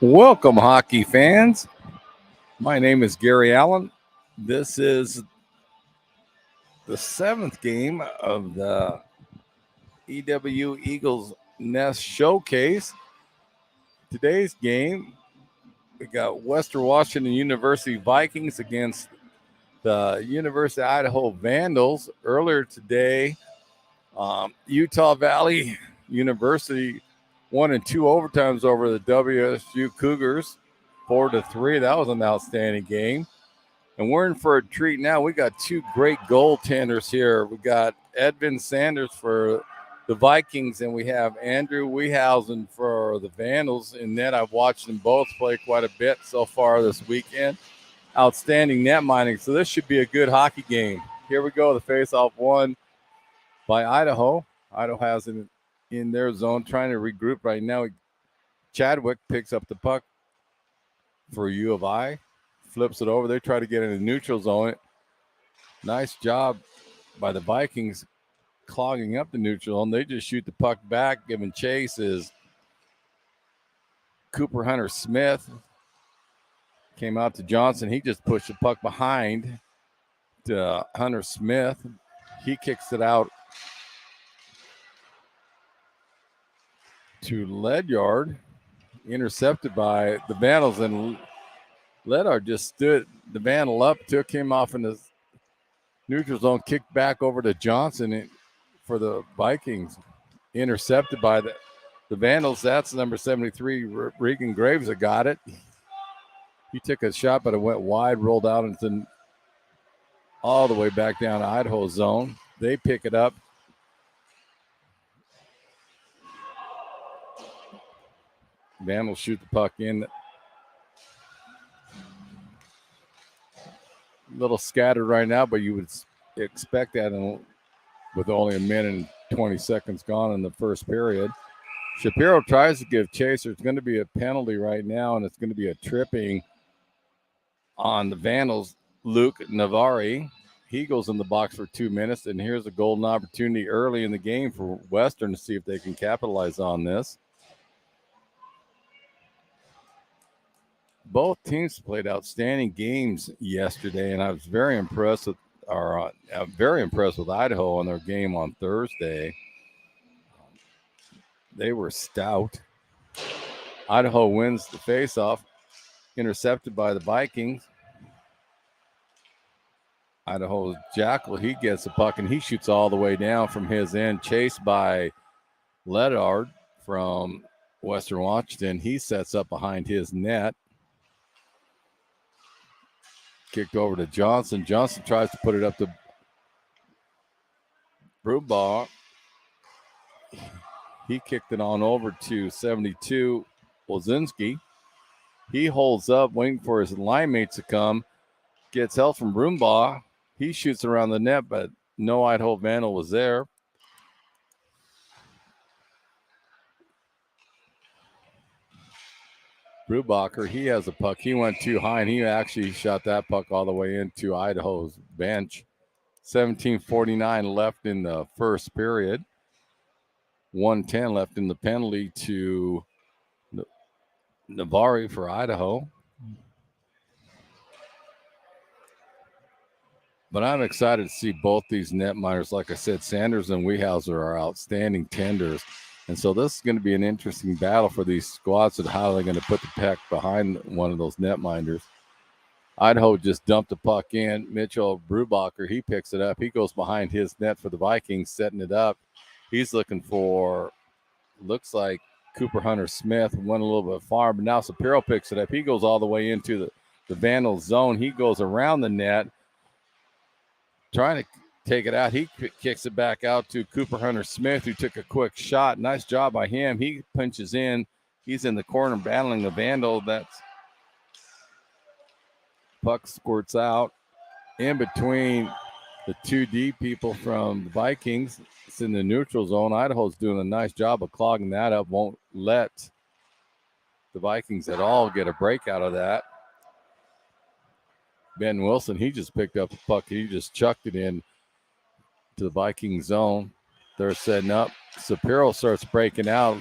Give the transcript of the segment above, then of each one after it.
Welcome, hockey fans. My name is Gary Allen. This is the 7th game of the EW Eagles Nest Showcase. Today's game, we got Western Washington University Vikings against the University of Idaho Vandals. Earlier today, Utah Valley University won in 2 overtimes over the WSU Cougars, 4-3. That was an outstanding game. And we're in for a treat now. We got 2 great goaltenders here. We got Edvin Sanders for the Vikings, and we have Andrew Wehausen for the Vandals. In net, I've watched them both play quite a bit so far this weekend. Outstanding net mining. So this should be a good hockey game. Here we go. The face-off won by Idaho. Idaho has it in their zone, trying to regroup right now. Chadwick picks up the puck for U of I. Flips it over. They try to get in the neutral zone. Nice job by the Vikings clogging up the neutral zone. They just shoot the puck back. Giving chase is Cooper Hunter Smith. Came out to Johnson. He just pushed the puck behind to Hunter Smith. He kicks it out to Ledyard. Intercepted by the Vandals, and Ledyard just stood the Vandal up, took him off in the neutral zone, kicked back over to Johnson for the Vikings. Intercepted by the Vandals. That's number 73, Regan Graves, that got it. He took a shot, but it went wide, rolled out into all the way back down to Idaho's zone. They pick it up. Vandals shoot the puck in. A little scattered right now, but you would expect that with only a minute and 20 seconds gone in the first period. Shapiro tries to give chase. There's going to be a penalty right now, and it's going to be a tripping on the Vandals. Luke Navari. He goes in the box for 2 minutes, and here's a golden opportunity early in the game for Western to see if they can capitalize on this. Both teams played outstanding games yesterday, and I was very impressed with Idaho on their game on Thursday. They were stout. Idaho wins the faceoff, intercepted by the Vikings. Idaho's Jackal, he gets the puck, and he shoots all the way down from his end, chased by Ledyard from Western Washington. He sets up behind his net. Kicked over to Johnson. Johnson tries to put it up to Brubaugh. He kicked it on over to 72, Wozinski. He holds up, waiting for his line mates to come. Gets help from Brubaugh. He shoots around the net, but no Idaho Vandal was there. Brubacher, he has a puck. He went too high, and he actually shot that puck all the way into Idaho's bench. 17:49 left in the first period. 1:10 left in the penalty to Navari for Idaho. But I'm excited to see both these netminders. Like I said, Sanders and Wehauser are outstanding tenders. And so this is going to be an interesting battle for these squads and how they're going to put the pack behind one of those netminders. Idaho just dumped the puck in. Mitchell Brubacher, he picks it up. He goes behind his net for the Vikings, setting it up. He's looking for, looks like Cooper Hunter Smith went a little bit far, but now Shapiro picks it up. He goes all the way into the Vandals zone. He goes around the net, trying to take it out. He kicks it back out to Cooper Hunter Smith, who took a quick shot. Nice job by him. He punches in. He's in the corner battling the Vandal. That's puck squirts out in between the 2D people from the Vikings. It's in the neutral zone. Idaho's doing a nice job of clogging that up. Won't let the Vikings at all get a break out of that. Ben Wilson, he just picked up the puck. He just chucked it in to the Viking zone. They're setting up. Shapiro starts breaking out.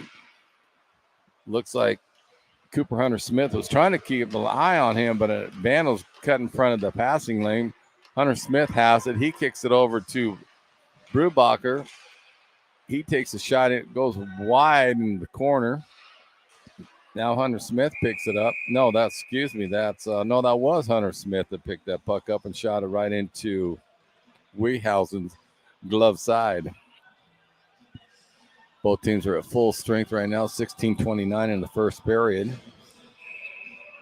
Looks like Cooper Hunter Smith was trying to keep an eye on him, but a Vandal's cut in front of the passing lane. Hunter Smith has it. He kicks it over to Brubacher. He takes a shot. It goes wide in the corner. Now Hunter Smith picks it up. No, that was Hunter Smith that picked that puck up and shot it right into Wehausen's glove side. Both teams are at full strength right now, 16:29 in the first period.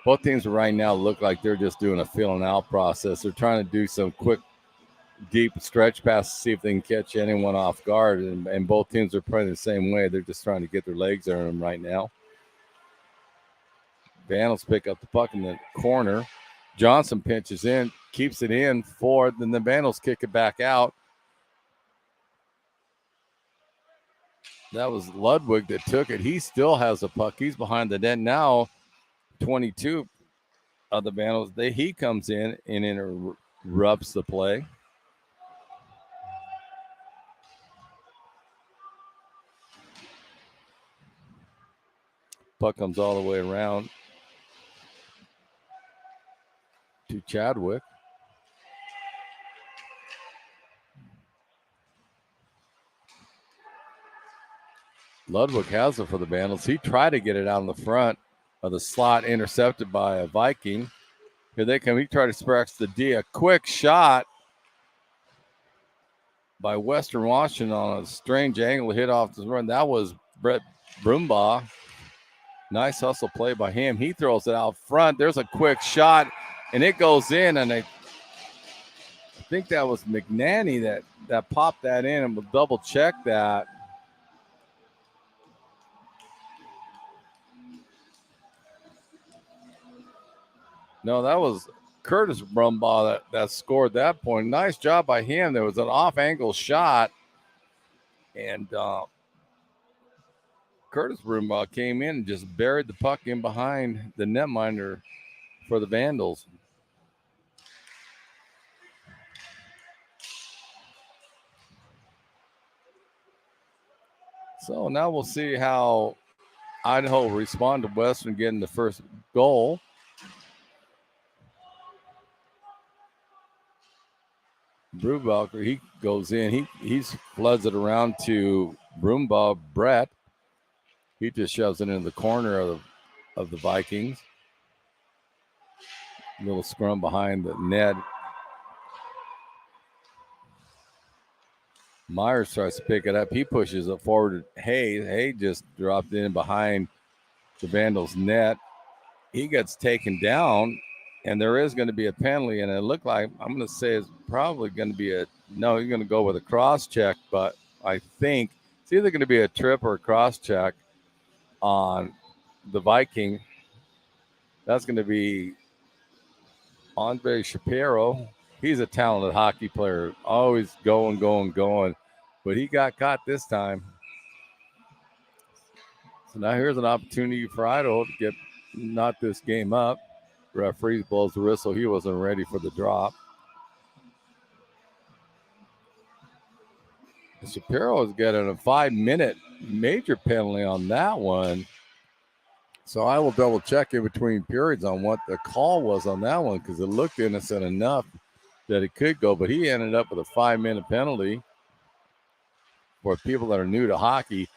Both teams right now look like they're just doing a feeling out process. They're trying to do some quick, deep stretch passes to see if they can catch anyone off guard, and both teams are playing the same way. They're just trying to get their legs on them right now. Vandals pick up the puck in the corner. Johnson pinches in, keeps it in for, then the Vandals kick it back out. That was Ludwig that took it. He still has the puck. He's behind the net now. 22 of the Vandals. He comes in and interrupts the play. Puck comes all the way around to Chadwick. Ludwig has it for the Vandals. He tried to get it out in the front of the slot, intercepted by a Viking. Here they come. He tried to spark the D. A quick shot by Western Washington on a strange angle, hit off the run. That was Brett Brumbaugh. Nice hustle play by him. He throws it out front. There's a quick shot, and it goes in, and I think that was McNanny that popped that in, and we'll double check that. No, that was Curtis Brumbaugh that scored that point. Nice job by him. There was an off-angle shot, and Curtis Brumbaugh came in and just buried the puck in behind the netminder for the Vandals. So now we'll see how Idaho respond to Western getting the first goal. Brubacher, he goes in. He floods it around to Brumbaugh Brett. He just shoves it into the corner of the Vikings. Little scrum behind the net. Myers tries to pick it up. He pushes it forward to Hay. Hay just dropped in behind the Vandals' net. He gets taken down, and there is going to be a penalty. And it looked like, I'm going to say it's probably going to be he's going to go with a cross check, but I think it's either going to be a trip or a cross check on the Viking. That's going to be Andre Shapiro. He's a talented hockey player, always going. But he got caught this time. So now here's an opportunity for Idaho to knot this game up. Referee blows the whistle. He wasn't ready for the drop. Shapiro is getting a 5-minute major penalty on that one. So I will double check in between periods on what the call was on that one because it looked innocent enough that it could go, but he ended up with a 5-minute penalty for people that are new to hockey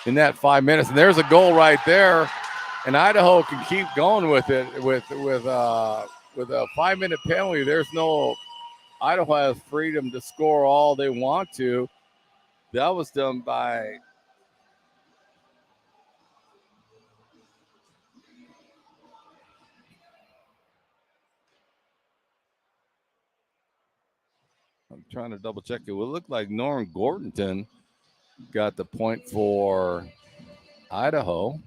in that 5 minutes. And there's a goal right there, and Idaho can keep going with it with a 5-minute penalty. There's no Idaho has freedom to score all they want to. That was done by I'm trying to double check it. It looked like Norm Gortonton got the point for Idaho.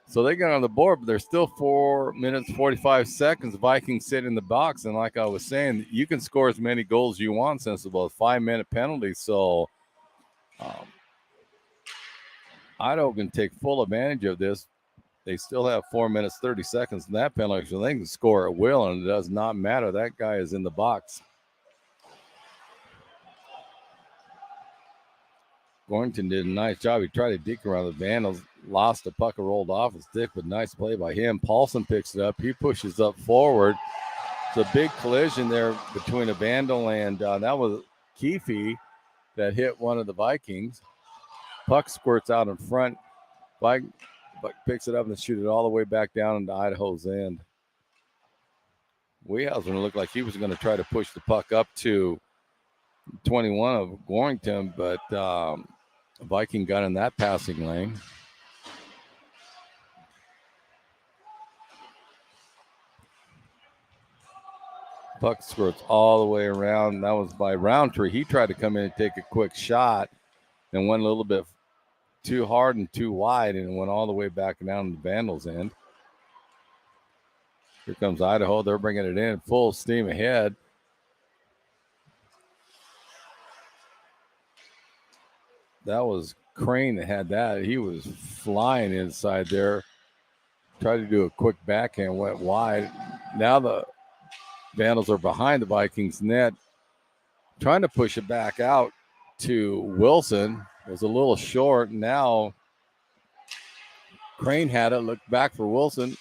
So they got on the board, but there's still 4 minutes, 45 seconds. Vikings sit in the box. And like I was saying, you can score as many goals you want since about a 5-minute penalty. So Idaho can take full advantage of this. They still have 4 minutes, 30 seconds in that penalty. So they can score at will, and it does not matter. That guy is in the box. Gorrington did a nice job. He tried to deke around the Vandals, lost the puck, rolled off his stick, but nice play by him. Paulson picks it up. He pushes up forward. It's a big collision there between a Vandal and that was Keefe that hit one of the Vikings. Puck squirts out in front. Buck picks it up and shoots it all the way back down into Idaho's end. Wehausen looked like he was going to try to push the puck up to 21 of Gorrington, but Viking got in that passing lane. Puck squirts all the way around. That was by Roundtree. He tried to come in and take a quick shot and went a little bit too hard and too wide and went all the way back down to the Vandals' end. Here comes Idaho. They're bringing it in full steam ahead. That was Crane that had that. He was flying inside there. Tried to do a quick backhand, went wide. Now the Vandals are behind the Vikings net, trying to push it back out to Wilson. It was a little short. Now Crane had it, looked back for Wilson.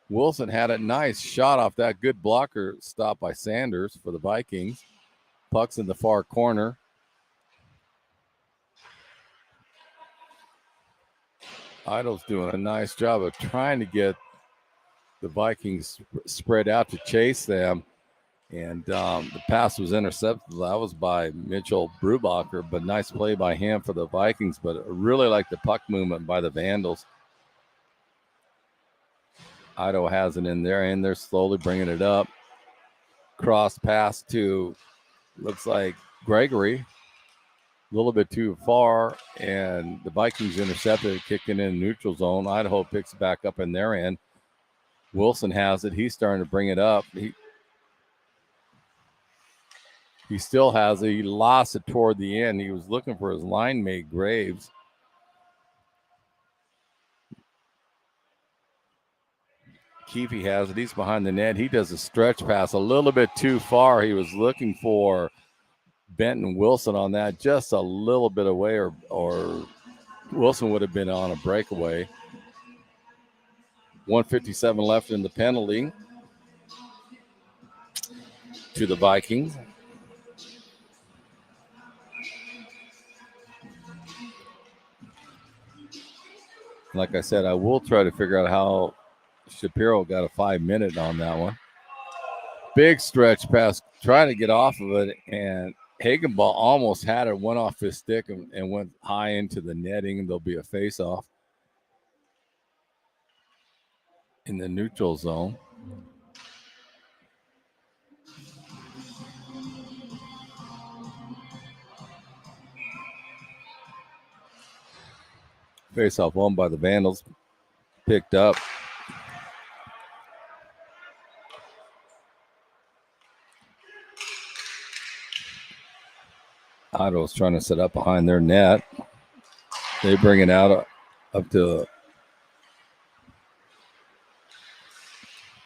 Wilson had it, nice shot off that good blocker stop by Sanders for the Vikings. Puck's in the far corner. Idaho's doing a nice job of trying to get the Vikings spread out to chase them. And the pass was intercepted. That was by Mitchell Brubacher, but nice play by him for the Vikings. But I really like the puck movement by the Vandals. Idaho has it in there, and they're slowly bringing it up. Cross pass to, looks like Gregory. A little bit too far, and the Vikings intercepted it, kicking in neutral zone. Idaho picks it back up in their end. Wilson has it. He's starting to bring it up. He still has it. He lost it toward the end. He was looking for his line mate, Graves. Keefe has it. He's behind the net. He does a stretch pass a little bit too far. He was looking for Benton Wilson on that, just a little bit away, or Wilson would have been on a breakaway. 1:57 left in the penalty to the Vikings. Like I said, I will try to figure out how Shapiro got a 5-minute on that one. Big stretch pass, trying to get off of it, and Hagenball almost had it, went off his stick and went high into the netting. There'll be a face-off in the neutral zone. Face-off won by the Vandals. Picked up. Idaho's trying to set up behind their net. They bring it out up to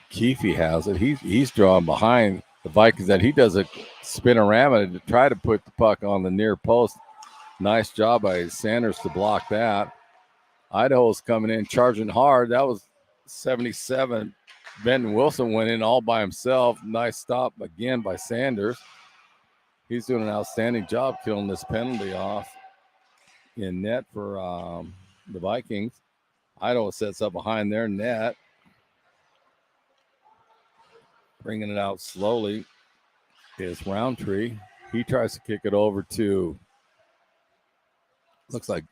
Keefe has it. He's drawn behind the Vikings. That he does a spin around to try to put the puck on the near post. Nice job by Sanders to block that. Idaho's coming in, charging hard. That was 77. Benton Wilson went in all by himself. Nice stop again by Sanders. He's doing an outstanding job killing this penalty off in net for the Vikings. Idaho sets up behind their net, bringing it out slowly is Roundtree. He tries to kick it over to, looks like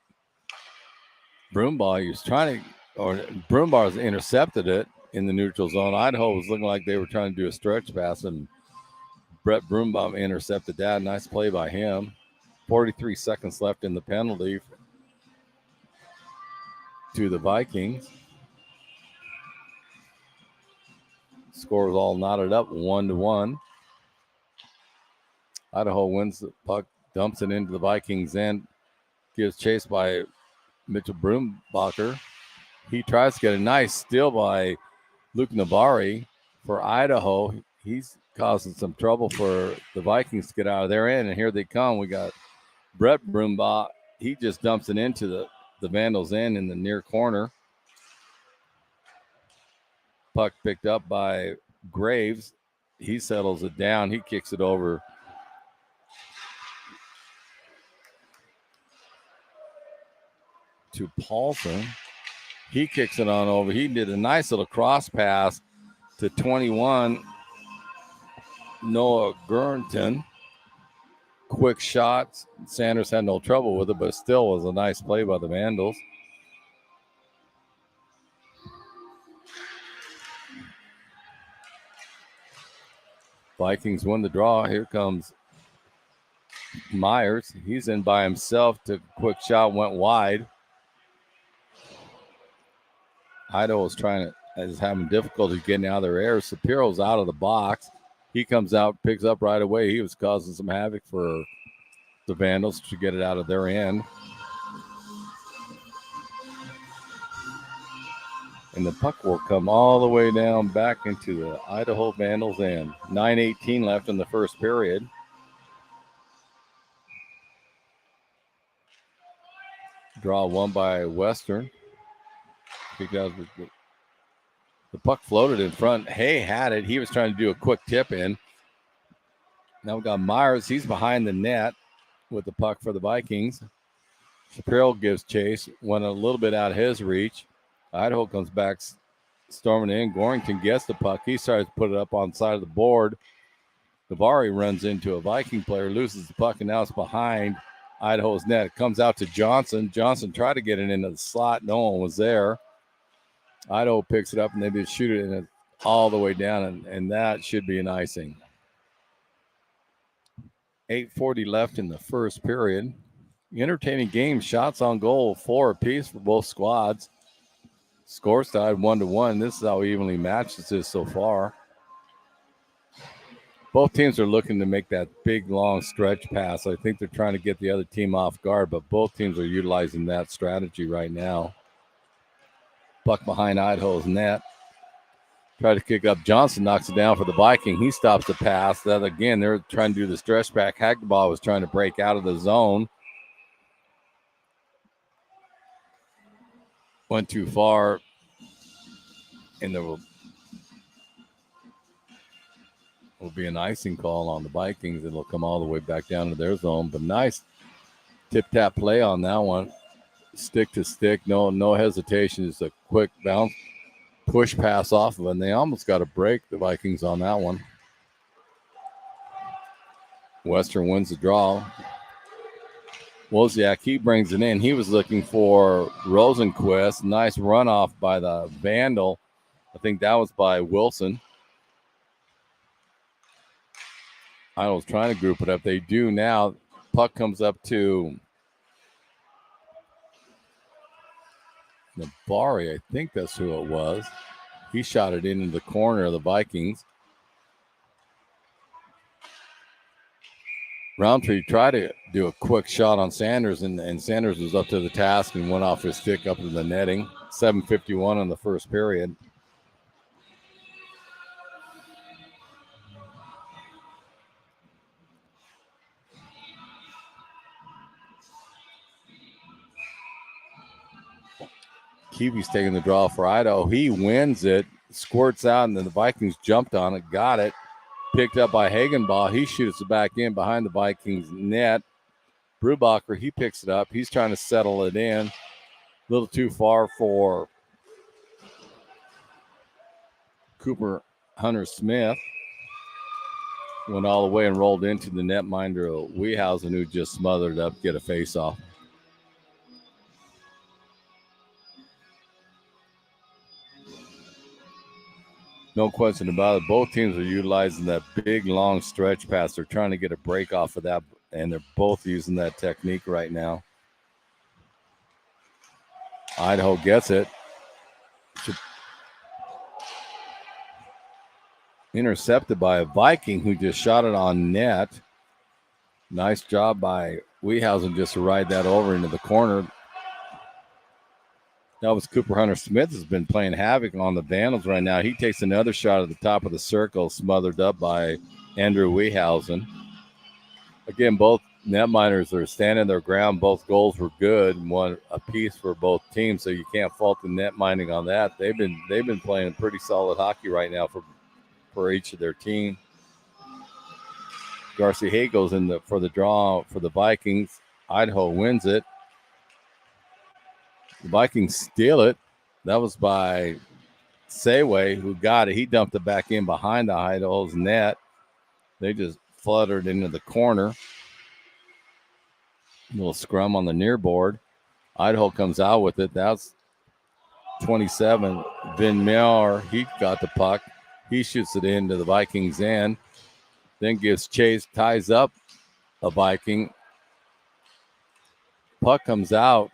Broombaugh. He was trying to, or Broombaugh's intercepted it in the neutral zone. Idaho was looking like they were trying to do a stretch pass, and Brett Broombaugh intercepted that. Nice play by him. 43 seconds left in the penalty to the Vikings. Score is all knotted up, 1-1. Idaho wins the puck, dumps it into the Vikings end, gives chase by Mitchell Broombacher. He tries to get a nice steal by Luke Navari for Idaho. He's causing some trouble for the Vikings to get out of their end, and here they come. We got Brett Broombaugh. He just dumps it into the Vandals' end in the near corner. Puck picked up by Graves. He settles it down. He kicks it over to Paulson. He kicks it on over. He did a nice little cross pass to 21, Noah Gurnton. Quick shots. Sanders had no trouble with it, but still was a nice play by the Vandals. Vikings win the draw. Here comes Myers. He's in by himself. Took a quick shot, went wide. Idaho is having difficulty getting out of their air. Shapiro's out of the box. He comes out, picks up right away. He was causing some havoc for the Vandals to get it out of their end. And the puck will come all the way down back into the Idaho Vandals' end. 9:18 left in the first period. Draw won by Western. Because the puck floated in front. Hay had it. He was trying to do a quick tip in. Now we got Myers. He's behind the net with the puck for the Vikings. Shapiro gives chase. Went a little bit out of his reach. Idaho comes back storming in. Gorrington gets the puck. He starts to put it up on the side of the board. Navari runs into a Viking player, loses the puck, and now it's behind Idaho's net. It comes out to Johnson. Johnson tried to get it into the slot. No one was there. Idaho picks it up, and they just shoot it in all the way down, and that should be an icing. 8:40 left in the first period. Entertaining game. Shots on goal, 4 apiece for both squads. Scores tied 1-1. This is how evenly matched this is so far. Both teams are looking to make that big, long stretch pass. I think they're trying to get the other team off guard, but both teams are utilizing that strategy right now. Puck behind Idaho's net. Try to kick up. Johnson knocks it down for the Viking. He stops the pass. That again, they're trying to do the stretch back. Hagdabaugh was trying to break out of the zone. Went too far. And there will be an icing call on the Vikings. It'll come all the way back down to their zone. But nice tip-tap play on that one. Stick to stick. No hesitation. Just a quick bounce. Push pass off of it, and they almost got a break, the Vikings, on that one. Western wins the draw. Wozniak, he brings it in. He was looking for Rosenquist. Nice runoff by the Vandal. I think that was by Wilson. I was trying to group it up. They do now. Puck comes up to Navari. I think that's who it was. He shot it into the corner of the Vikings. Roundtree tried to do a quick shot on Sanders, and Sanders was up to the task and went off his stick up to the netting. 7:51 in the first period. Kiwi's taking the draw for Idaho. He wins it, squirts out, and then the Vikings jumped on it, got it. Picked up by Hagenbaugh. He shoots it back in behind the Vikings net. Brubacher, he picks it up. He's trying to settle it in. A little too far for Cooper Hunter-Smith. Went all the way and rolled into the netminder of Wehausen, who just smothered up, get a face-off. No question about it. Both teams are utilizing that big, long stretch pass. They're trying to get a break off of that, and they're both using that technique right now. Idaho gets it. Intercepted by a Viking who just shot it on net. Nice job by Wehausen just to ride that over into the corner. That was Cooper Hunter-Smith has been playing havoc on the Vandals right now. He takes another shot at the top of the circle, smothered up by Andrew Wehausen. Again, both netminders are standing their ground. Both goals were good, one apiece for both teams, so you can't fault the net minding on that. They've been playing pretty solid hockey right now for each of their team. Garcia Hay goes in for the draw for the Vikings. Idaho wins it. The Vikings steal it. That was by Sayway, who got it. He dumped it back in behind the Idaho's net. They just fluttered into the corner. A little scrum on the near board. Idaho comes out with it. That's 27. Vin Miller, he got the puck. He shoots it into the Vikings' end. Then gives chase, ties up a Viking. Puck comes out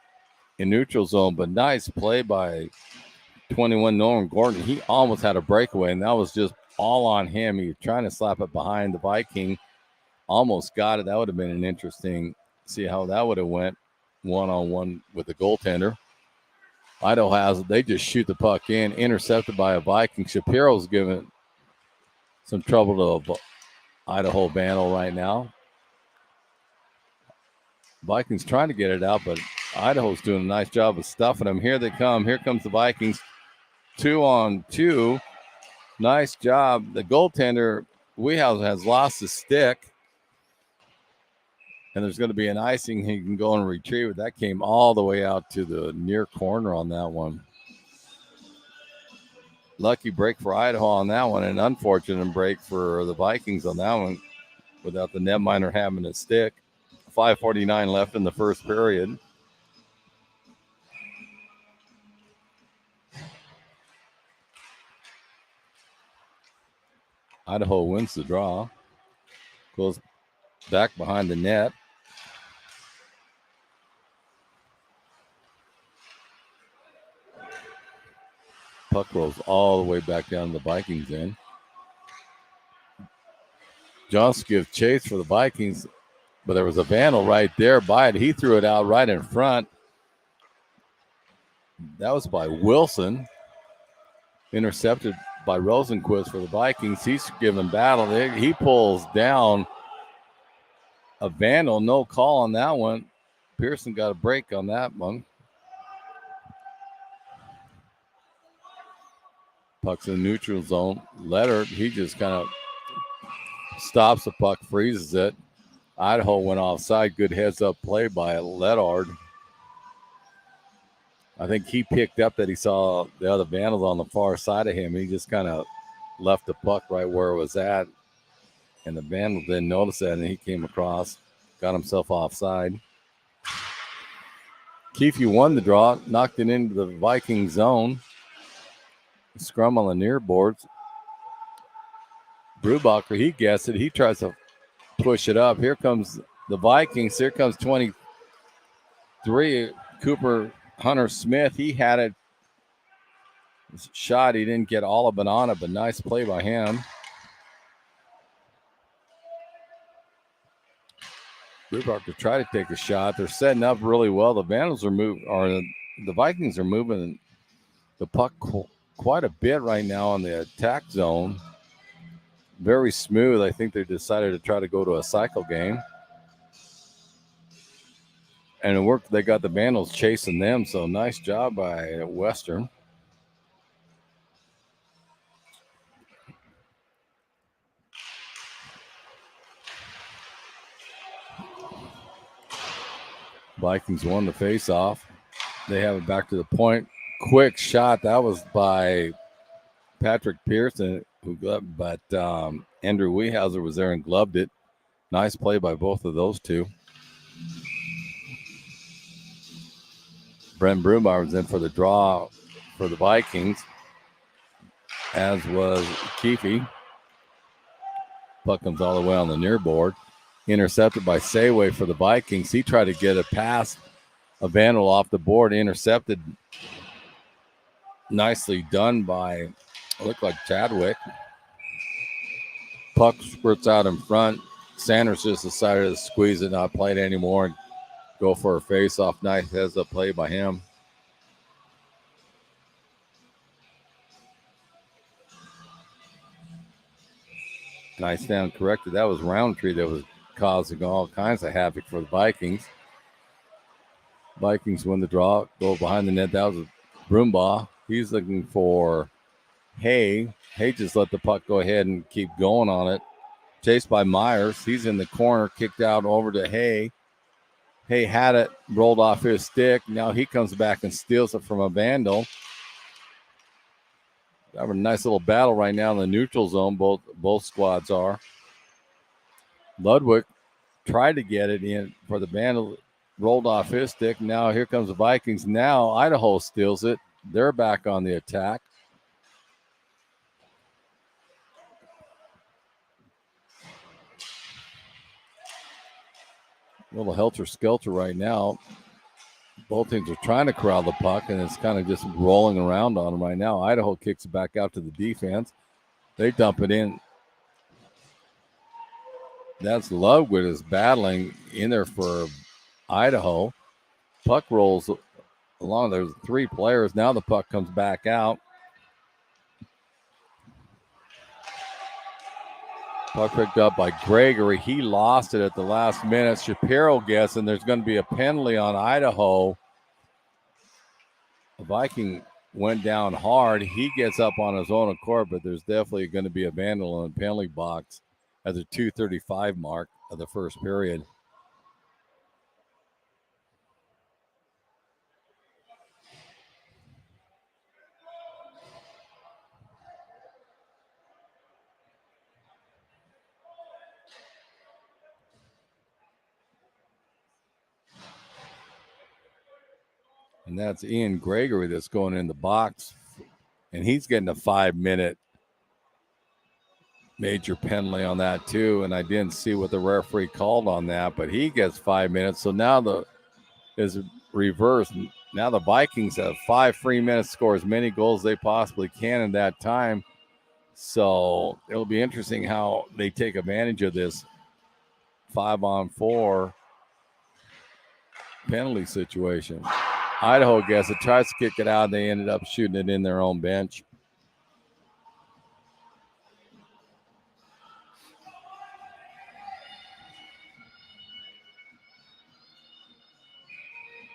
in neutral zone, but nice play by 21 Norman Gordon. He almost had a breakaway, and that was just all on him. He was trying to slap it behind the Viking. Almost got it. That would have been an interesting, see how that would have went one-on-one with the goaltender. Idaho has it. They just shoot the puck in, intercepted by a Viking. Shapiro's giving some trouble to Idaho Vandal right now. Vikings trying to get it out, but Idaho's doing a nice job of stuffing them. Here they come. Here comes the Vikings. 2-on-2. Nice job. The goaltender, Wehausen, has lost his stick. And there's going to be an icing. He can go and retrieve it. That came all the way out to the near corner on that one. Lucky break for Idaho on that one. An unfortunate break for the Vikings on that one without the netminder having a stick. 5:49 left in the first period. Idaho wins the draw. Goes back behind the net. Puck rolls all the way back down to the Vikings end. Johnson gives chase for the Vikings, but there was a Vandal right there by it. He threw it out right in front. That was by Wilson. Intercepted by Rosenquist for the Vikings. He's giving battle. He pulls down a Vandal. No call on that one. Pearson got a break on that one. Puck's in the neutral zone. Leonard, he just kind of stops the puck, freezes it. Idaho went offside. Good heads-up play by Leonard. I think he picked up that he saw the other Vandals on the far side of him. He just kind of left the puck right where it was at. And the Vandal didn't notice that, and he came across, got himself offside. Keefe won the draw, knocked it into the Viking zone. Scrum on the near boards. Brubacher, he gets it. He tries to push it up. Here comes the Vikings. Here comes 23, Cooper Hunter-Smith. He had it shot. He didn't get all of it on it, but nice play by him. Brubacher tried to take a shot. They're setting up really well. The Vandals are moving, or the Vikings are moving the puck quite a bit right now on the attack zone. Very smooth. I think they decided to try to go to a cycle game. And it worked. They got the Vandals chasing them, so nice job by Western. Vikings won the face-off. They have it back to the point. Quick shot. That was by Patrick Pearson, who gloved, but Andrew Wehauser was there and gloved it. Nice play by both of those two. Brent Brumar was in for the draw for the Vikings, as was Keefe. Puck comes all the way on the near board. Intercepted by Sayway for the Vikings. He tried to get a pass, a Vandal off the board, intercepted. Nicely done by, looked like Chadwick. Puck spurts out in front. Sanders just decided to squeeze it, not play it anymore, and go for a face-off. Nice heads-up play by him. Nice down corrected. That was Roundtree that was causing all kinds of havoc for the Vikings. Vikings win the draw, go behind the net. That was Brumbaugh. He's looking for Hay. Hay just let the puck go ahead and keep going on it. Chased by Myers. He's in the corner, kicked out over to Hay. Hay had it, rolled off his stick. Now he comes back and steals it from a Vandal. Got a nice little battle right now in the neutral zone. Both squads are. Ludwig tried to get it in for the Vandal, rolled off his stick. Now here comes the Vikings. Now Idaho steals it. They're back on the attack. A little helter-skelter right now. Both teams are trying to corral the puck, and it's kind of just rolling around on them right now. Idaho kicks it back out to the defense. They dump it in. That's Ludwig is battling in there for Idaho. Puck rolls along. There's 3 players. Now the puck comes back out. Puck picked up by Gregory. He lost it at the last minute. Shapiro gets, and there's going to be a penalty on Idaho. The Viking went down hard. He gets up on his own accord, but there's definitely going to be a Vandal in the penalty box at the 2:35 mark of the first period. And that's Ian Gregory that's going in the box. And he's getting a 5-minute major penalty on that too. And I didn't see what the referee called on that, but he gets 5 minutes. So now is reversed. Now the Vikings have 5 free minutes, score as many goals as they possibly can in that time. So it'll be interesting how they take advantage of this 5-on-4 penalty situation. Idaho gets it, tries to kick it out. They ended up shooting it in their own bench.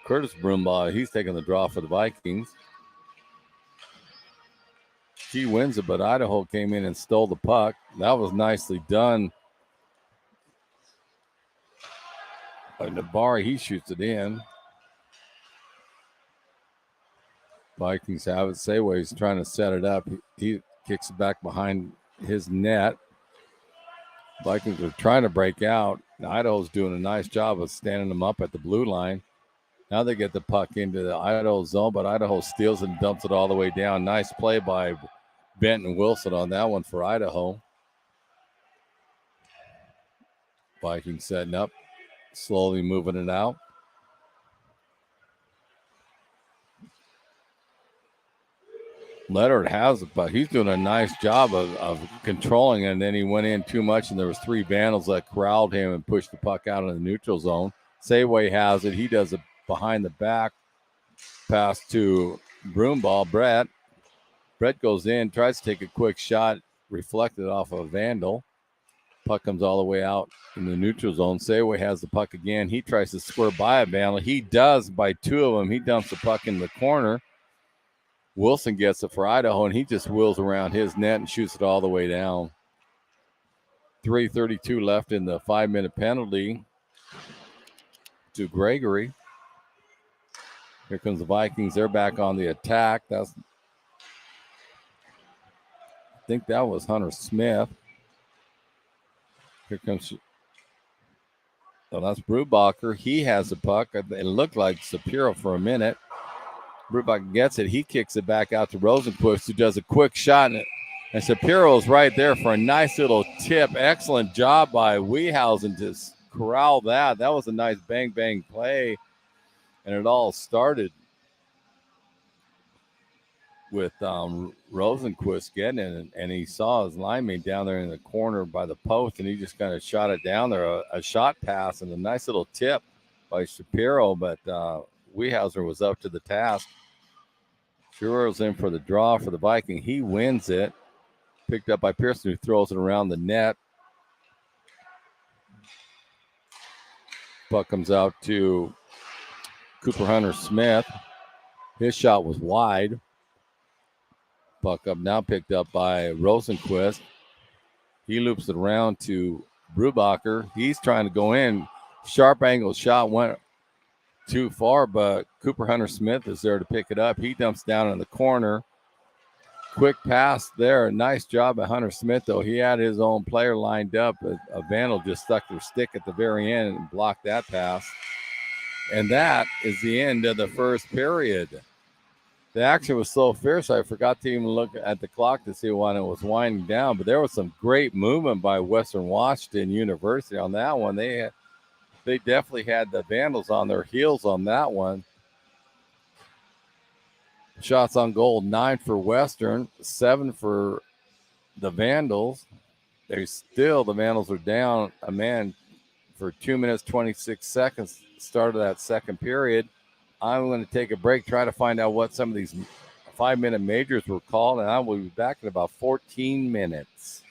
Curtis Brumbaugh, he's taking the draw for the Vikings. He wins it, but Idaho came in and stole the puck. That was nicely done by Nabari. He shoots it in. Vikings have it. Sayway's trying to set it up. He kicks it back behind his net. Vikings are trying to break out. Idaho's doing a nice job of standing them up at the blue line. Now they get the puck into the Idaho zone, but Idaho steals it and dumps it all the way down. Nice play by Benton Wilson on that one for Idaho. Vikings setting up, slowly moving it out. Leonard has it, but he's doing a nice job of controlling it, and then he went in too much, and there was 3 Vandals that corralled him and pushed the puck out in the neutral zone. Sayway has it. He does it behind the back pass to Brumbaugh. Brett goes in, tries to take a quick shot, reflected off of a Vandal. Puck comes all the way out in the neutral zone. Sayway has the puck again. He tries to square by a Vandal. He does by two of them. He dumps the puck in the corner. Wilson gets it for Idaho, and he just wheels around his net and shoots it all the way down. 3:32 left in the 5-minute penalty to Gregory. Here comes the Vikings. They're back on the attack. I think that was Hunter Smith. Here comes, that's Brubacher. He has the puck. It looked like Shapiro for a minute. Brubacher gets it. He kicks it back out to Rosenquist, who does a quick shot. And Shapiro's right there for a nice little tip. Excellent job by Wiehausen to corral that. That was a nice bang play. And it all started with Rosenquist getting it, and he saw his linemate down there in the corner by the post, and he just kind of shot it down there, a shot pass and a nice little tip by Shapiro, but Wiehausen was up to the task. Shapiro's in for the draw for the Viking. He wins it. Picked up by Pearson, who throws it around the net. Puck comes out to Cooper Hunter Smith. His shot was wide. Puck up now picked up by Rosenquist. He loops it around to Brubacher. He's trying to go in. Sharp angle shot went too far, but Cooper Hunter Smith is there to pick it up. He dumps down in the corner. Quick pass there. Nice job by Hunter Smith, though. He had his own player lined up. A Vandal just stuck their stick at the very end and blocked that pass. And that is the end of the first period. The action was so fierce, I forgot to even look at the clock to see when it was winding down. But there was some great movement by Western Washington University on that one. They definitely had the Vandals on their heels on that one. Shots on goal, 9 for Western, 7 for the Vandals. The Vandals are down a man for 2 minutes, 26 seconds, start of that second period. I'm going to take a break, try to find out what some of these 5-minute majors were called, and I will be back in about 14 minutes.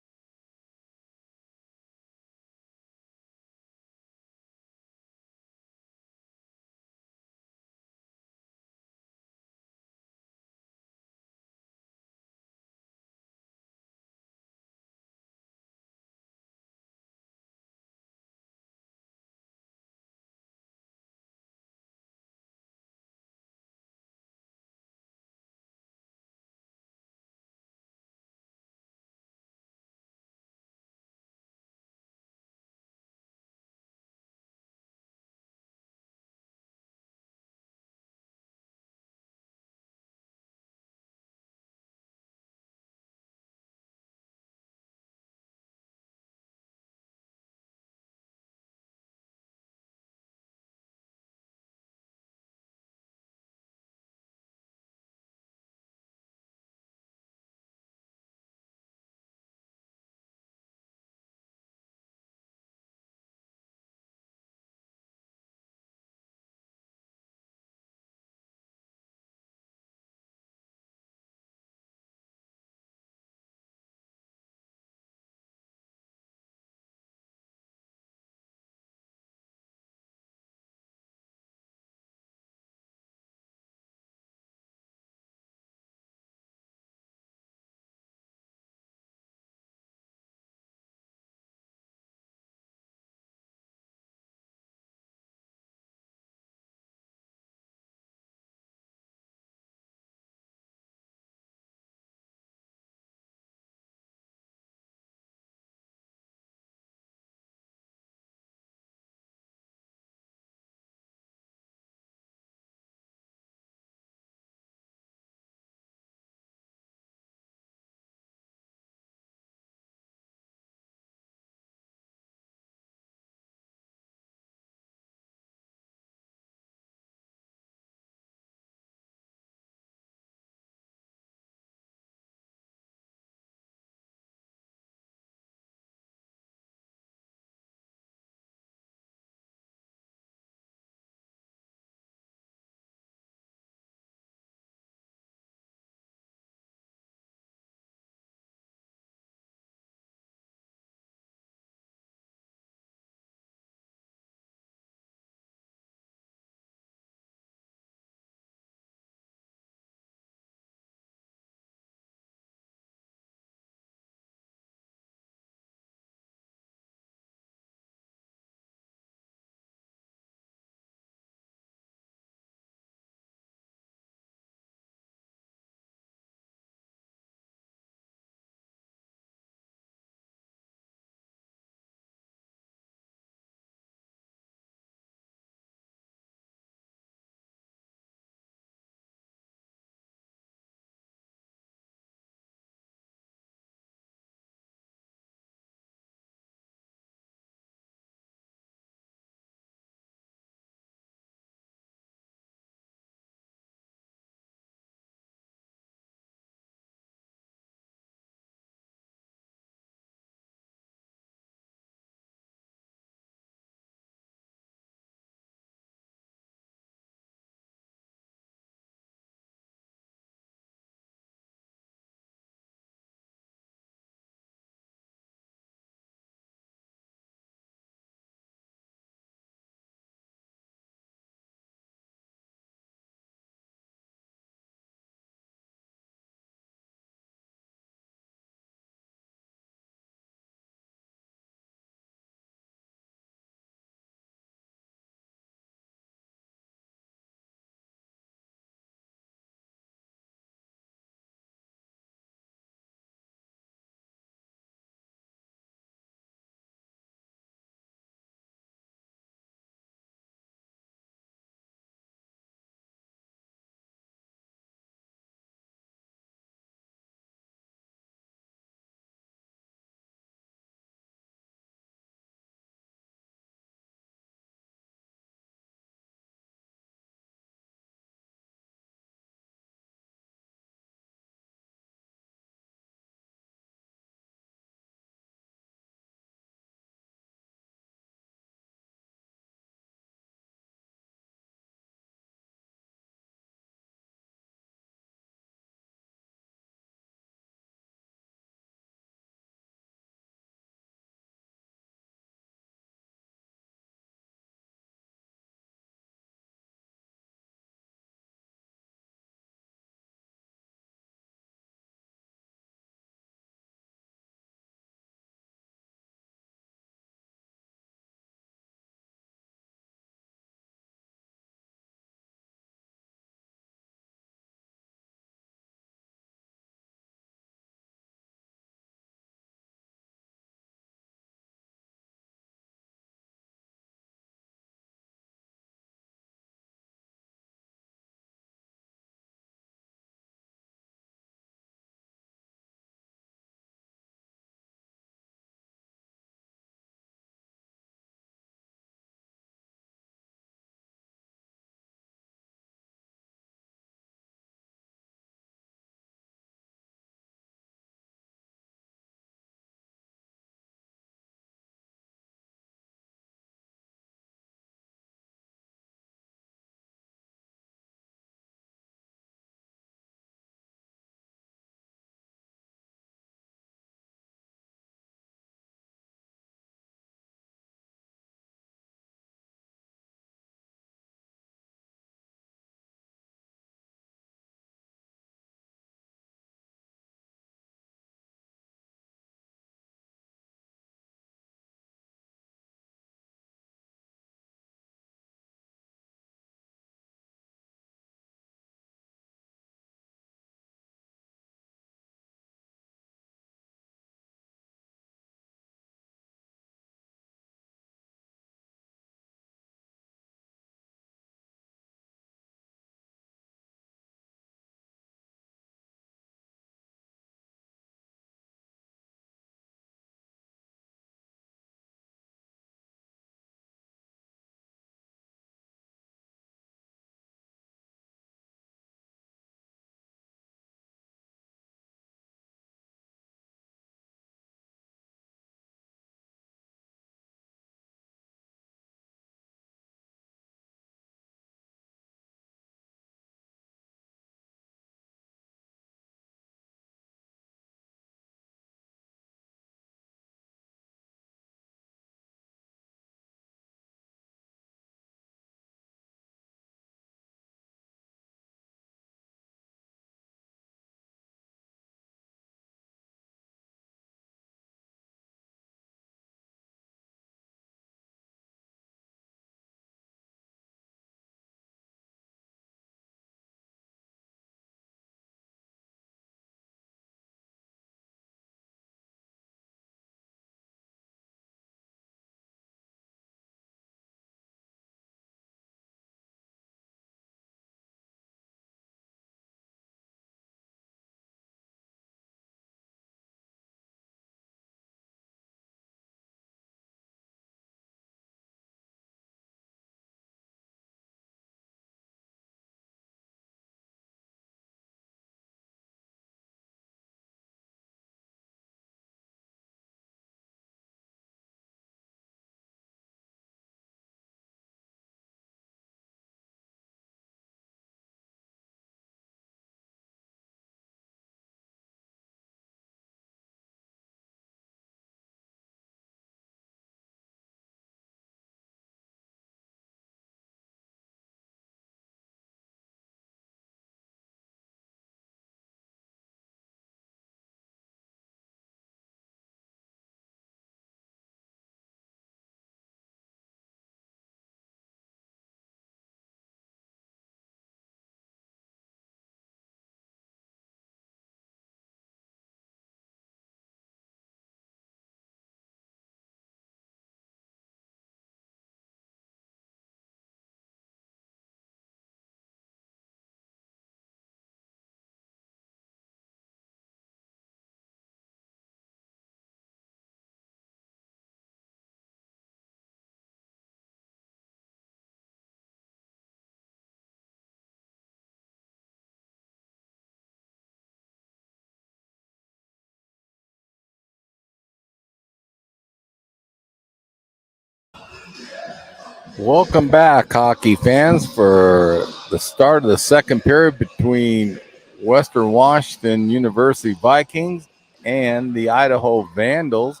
Welcome back, hockey fans, for the start of the second period between Western Washington University Vikings and the Idaho Vandals.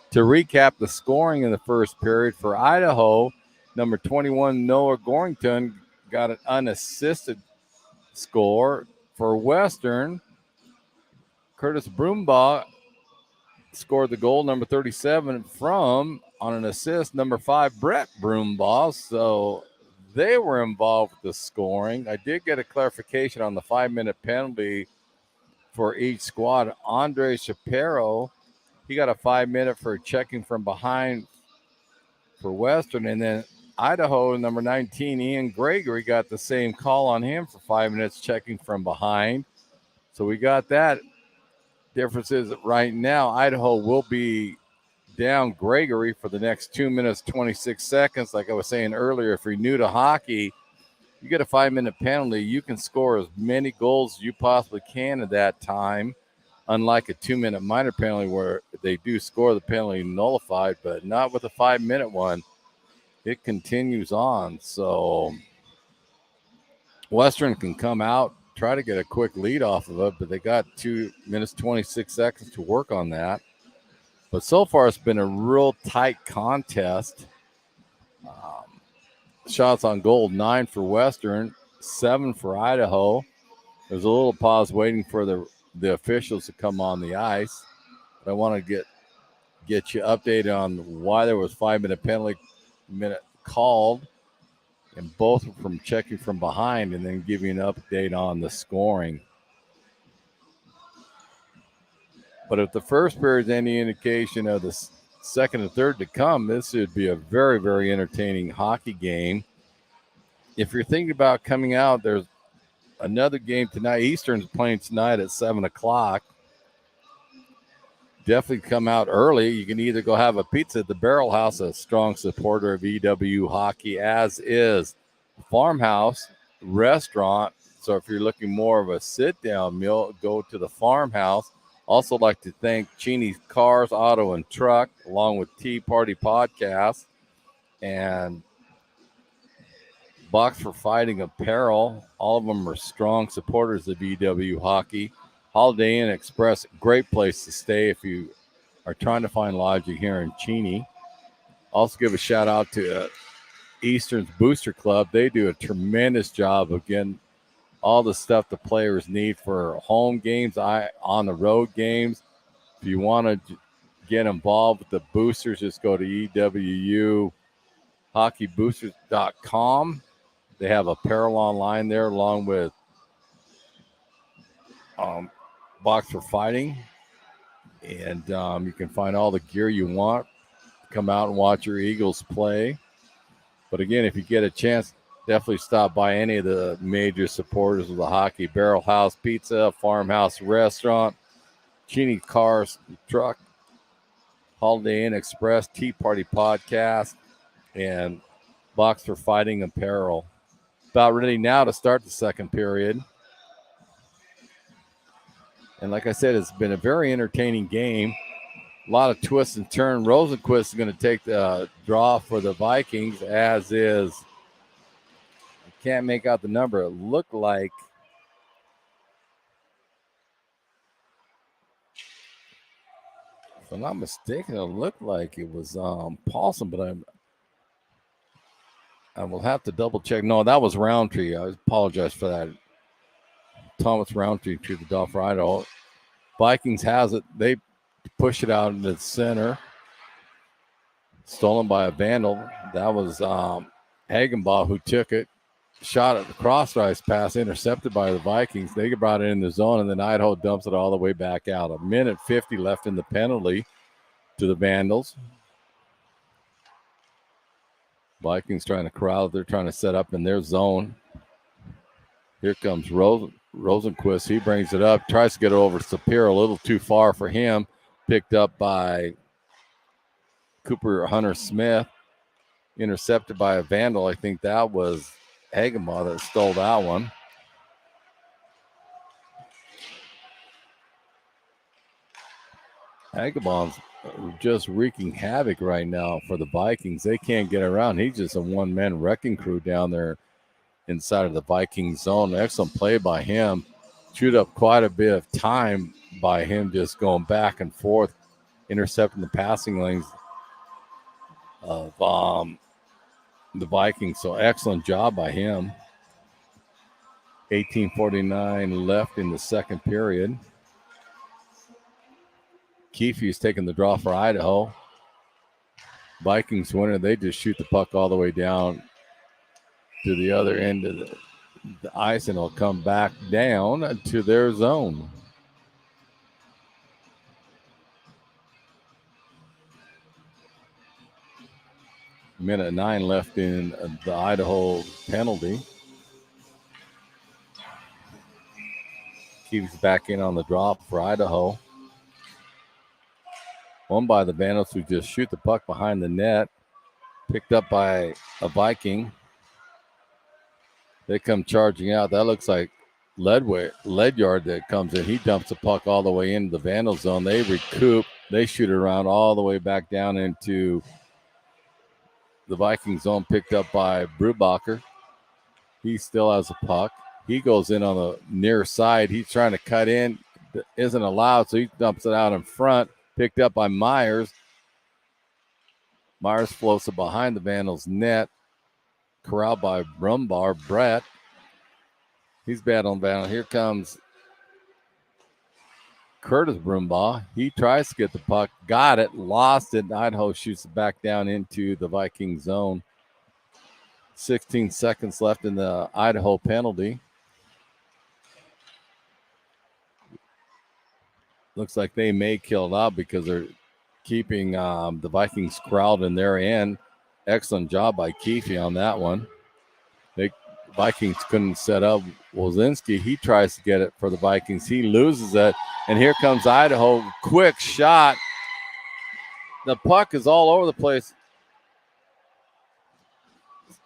To recap the scoring in the first period for Idaho, number 21 Noah Gorrington got an unassisted score. For Western, Curtis Broombaugh scored the goal, number 37, from on an assist, number 5 Brett Broombaugh. So they were involved with the scoring. I did get a clarification on the 5-minute penalty for each squad. Andre Shapiro, he got a 5-minute for checking from behind for Western, and then Idaho, number 19 Ian Gregory, got the same call on him for 5 minutes checking from behind. So we got that. Difference is that right now Idaho will be down Gregory for the next 2 minutes, 26 seconds. Like I was saying earlier, if you're new to hockey, you get a 5-minute penalty, you can score as many goals as you possibly can at that time, unlike a 2-minute minor penalty where they do score the penalty nullified, but not with a 5-minute one. It continues on. So Western can come out, try to get a quick lead off of it, but they got 2 minutes, 26 seconds to work on that. But so far, it's been a real tight contest. Shots on goal, 9 for Western, 7 for Idaho. There's a little pause waiting for the officials to come on the ice. But I want to get you updated on why there was 5-minute penalty minute called, and both from checking from behind, and then give you an update on the scoring. But if the first period is any indication of the second and third to come, this should be a very, very entertaining hockey game. If you're thinking about coming out, there's another game tonight. Eastern's playing tonight at 7 o'clock. Definitely come out early. You can either go have a pizza at the Barrel House, a strong supporter of EW hockey, as is Farmhouse Restaurant. So if you're looking more of a sit-down meal, go to the Farmhouse. Also like to thank Cheney's Cars, Auto, and Truck, along with Tea Party Podcast and Box for Fighting Apparel. All of them are strong supporters of EW hockey. Holiday Inn Express, great place to stay if you are trying to find lodging here in Cheney. Also give a shout out to Eastern's Booster Club. They do a tremendous job of getting all the stuff the players need for home games, on the road games. If you want to get involved with the boosters, just go to EWHockeyBoosters.com. They have apparel online there, along with Box for Fighting. And you can find all the gear you want. Come out and watch your Eagles play. But again, if you get a chance, definitely stop by any of the major supporters of the hockey. Barrel House Pizza, Farmhouse Restaurant, Cheney Cars Truck, Holiday Inn Express, Tea Party Podcast, and Box for Fighting Apparel. About ready now to start the second period. And like I said, it's been a very entertaining game. A lot of twists and turns. Rosenquist is going to take the draw for the Vikings, as is. I can't make out the number. It looked like, if I'm not mistaken, it looked like it was Paulson, but I will have to double check. No, that was Roundtree. I apologize for that. Thomas Roundtree to the draw for Idaho. Vikings has it. They push it out into the center. Stolen by a Vandal. That was Hagenbaugh who took it. Shot at the cross-ice pass, intercepted by the Vikings. They brought it in the zone, and then Idaho dumps it all the way back out. 1:50 left in the penalty to the Vandals. Vikings trying to corral. They're trying to set up in their zone. Here comes Rosenquist. He brings it up, tries to get it over Sapir, a little too far for him. Picked up by Cooper Hunter Smith. Intercepted by a Vandal. I think that was Hagenbaugh that stole that one. Hagenbaugh's just wreaking havoc right now for the Vikings. They can't get around. He's just a one-man wrecking crew down there inside of the Viking zone. Excellent play by him. Chewed up quite a bit of time by him just going back and forth, intercepting the passing lanes of the Vikings. So excellent job by him. 18:49 left in the second period. Keefe's taking the draw for Idaho. Vikings winner. They just shoot the puck all the way down to the other end of the ice, and it'll come back down to their zone. Minute 9 left in the Idaho penalty. Keeps back in on the drop for Idaho. Won by the Vandals, who just shoot the puck behind the net. Picked up by a Viking. They come charging out. That looks like Ledyard that comes in. He dumps the puck all the way into the Vandal zone. They recoup. They shoot it around all the way back down into the Viking zone, picked up by Brubacher. He still has a puck. He goes in on the near side. He's trying to cut in. Isn't allowed, so he dumps it out in front. Picked up by Myers. Myers floats it behind the Vandals' net. Corralled by Brumbar. Brett. He's battling Vandal. Here comes Curtis Brumbaugh. He tries to get the puck. Got it. Lost it. Idaho shoots it back down into the Viking zone. 16 seconds left in the Idaho penalty. Looks like they may kill it out because they're keeping the Vikings crowd in their end. Excellent job by Keefe on that one. The Vikings couldn't set up Wozinski. He tries to get it for the Vikings. He loses it. And here comes Idaho. Quick shot. The puck is all over the place.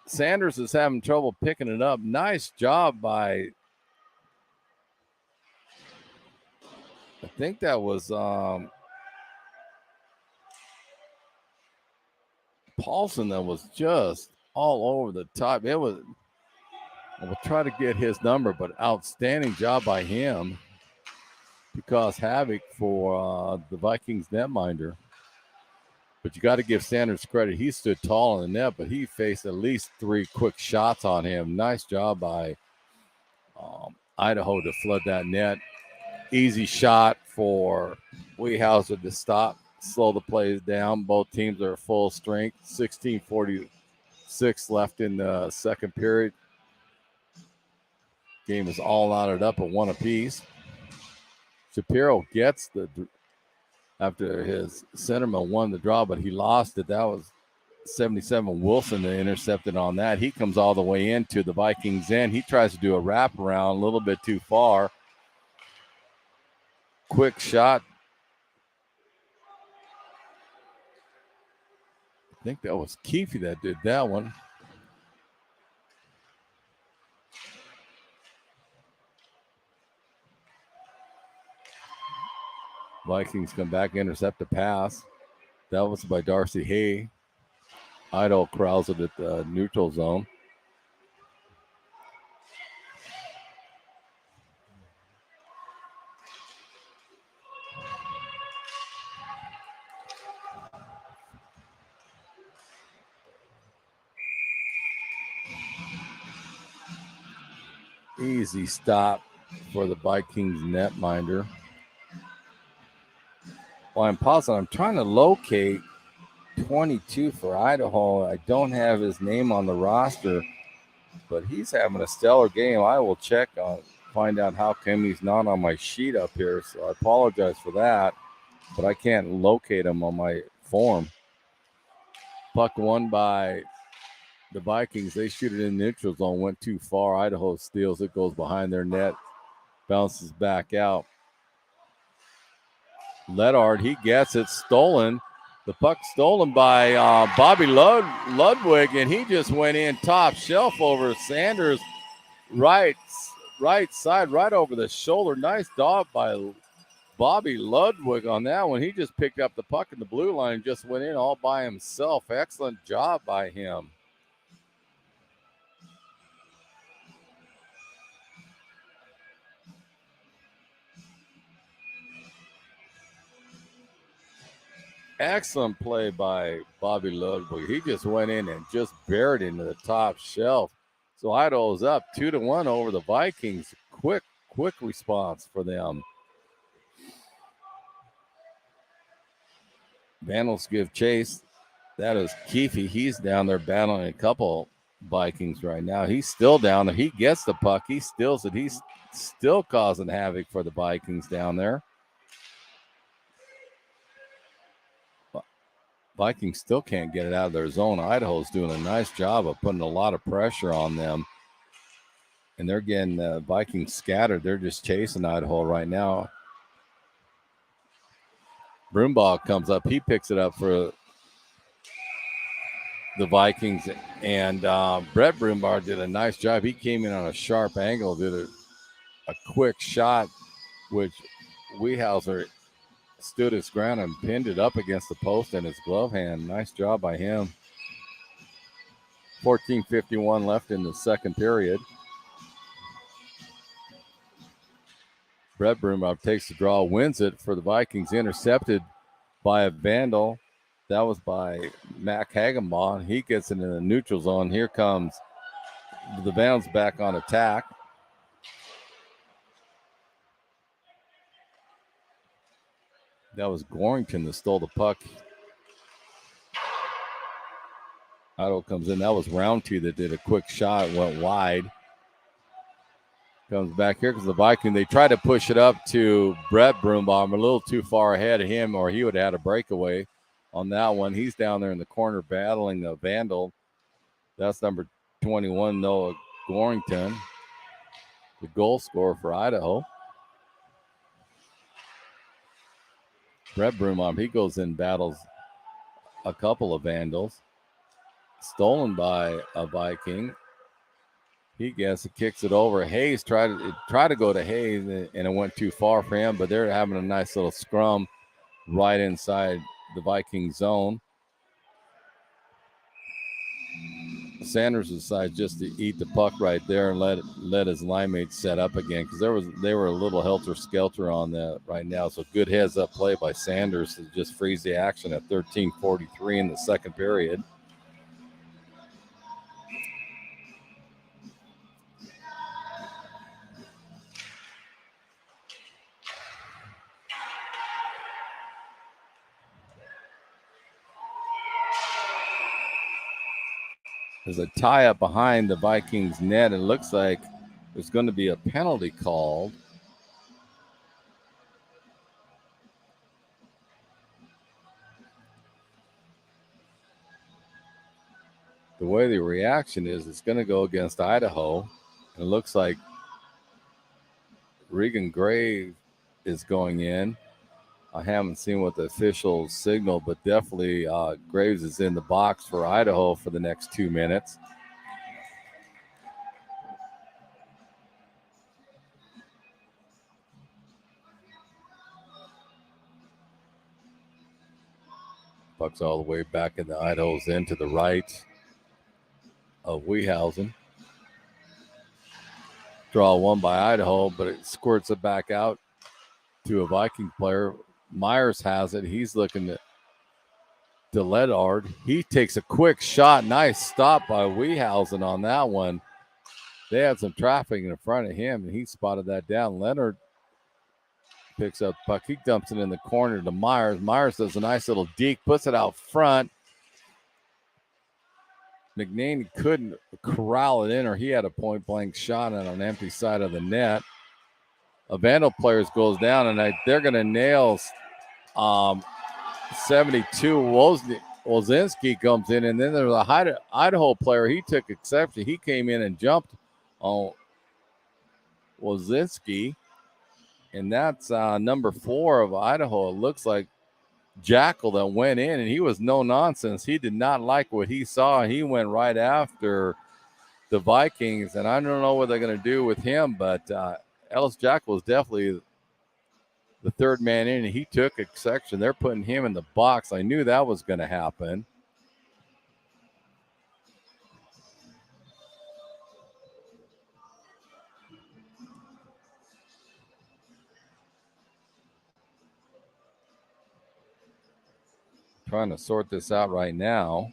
Sanders is having trouble picking it up. Nice job by, I think that was Paulson that was just all over the top. It was, we'll try to get his number, but outstanding job by him to cause havoc for the Vikings netminder. But you got to give Sanders credit. He stood tall in the net, but he faced at least 3 quick shots on him. Nice job by Idaho to flood that net. Easy shot for Wehauser to stop, slow the plays down. Both teams are full strength. 16:46 left in the second period. Game is all knotted up at 1 apiece. Shapiro gets after his centerman won the draw, but he lost it. That was 77 Wilson that intercepted on that. He comes all the way into the Vikings end. He tries to do a wraparound a little bit too far. Quick shot. I think that was Keefe that did that one. Vikings come back, intercept the pass. That was by Darcy Hay. Idaho corrals it at the neutral zone. Easy stop for the Vikings netminder. While I'm pausing, I'm trying to locate 22 for Idaho. I don't have his name on the roster, but he's having a stellar game. I will check on, find out how come he's not on my sheet up here. So I apologize for that, but I can't locate him on my form. Puck won by the Vikings. They shoot it in the neutral zone, went too far. Idaho steals it, goes behind their net, bounces back out. Ledyard, he gets it, stolen. The puck stolen by Bobby Ludwig, and he just went in top shelf over Sanders, right side, right over the shoulder. Nice dog by Bobby Ludwig on that one. He just picked up the puck in the blue line and just went in all by himself. Excellent job by him. Excellent play by Bobby Ludwig. He just went in and just buried into the top shelf. So Idaho's up 2-1 over the Vikings. Quick response for them. Vandals give chase. That is Keefe. He's down there battling a couple Vikings right now. He's still down there. He gets the puck. He steals it. He's still causing havoc for the Vikings down there. Vikings still can't get it out of their zone. Idaho's doing a nice job of putting a lot of pressure on them. And they're getting Vikings scattered. They're just chasing Idaho right now. Brumbaugh comes up. He picks it up for the Vikings. And Brett Brumbaugh did a nice job. He came in on a sharp angle, did a quick shot, which Wehauser stood his ground and pinned it up against the post in his glove hand. Nice job by him. 14:51 left in the second period. Brett Brumbaugh takes the draw, wins it for the Vikings, intercepted by a Vandal. That was by Mac Hagenbaugh. He gets it in the neutral zone. Here comes the Vandals back on attack. That was Gorrington that stole the puck. Idaho comes in. That was Roundtree that did a quick shot, went wide. Comes back here because the Viking, they try to push it up to Brett Brumbaugh, a little too far ahead of him, or he would have had a breakaway on that one. He's down there in the corner battling the Vandal. That's number 21, Noah Gorrington, the goal scorer for Idaho. Brett Brumbaugh, he goes in, battles a couple of Vandals. Stolen by a Viking. He kicks it over. Hayes tried to go to Hayes, and it went too far for him, but they're having a nice little scrum right inside the Viking zone. Sanders decides just to eat the puck right there and let his line mates set up again, because they were a little helter-skelter on that right now. So good heads-up play by Sanders to just freeze the action at 13:43 in the second period. There's a tie-up behind the Vikings net. It looks like there's going to be a penalty called. The way the reaction is, it's going to go against Idaho. It looks like Regan Graves is going in. I haven't seen what the officials signal, but definitely Graves is in the box for Idaho for the next 2 minutes. Puck's all the way back in the Idaho's end to the right of Wehausen. Draw one by Idaho, but it squirts it back out to a Viking player. Myers has it. He's looking to Ledard. He takes a quick shot. Nice stop by Wehausen on that one. They had some traffic in front of him, and he spotted that down. Leonard picks up the puck. He dumps it in the corner to Myers. Myers does a nice little deke, puts it out front. McNaney couldn't corral it in, or he had a point-blank shot on an empty side of the net. A Vandal players goes down, and they're going to nail 72. Wozinski comes in, and then there's a Idaho player. He took exception. He came in and jumped on Wozinski, and that's number 4 of Idaho. It looks like Jackal that went in, and he was no nonsense. He did not like what he saw. He went right after the Vikings, and I don't know what they're going to do with him, but Ellis Jackal is definitely the third man in, and he took a section. They're putting him in the box. I knew that was going to happen. Trying to sort this out right now.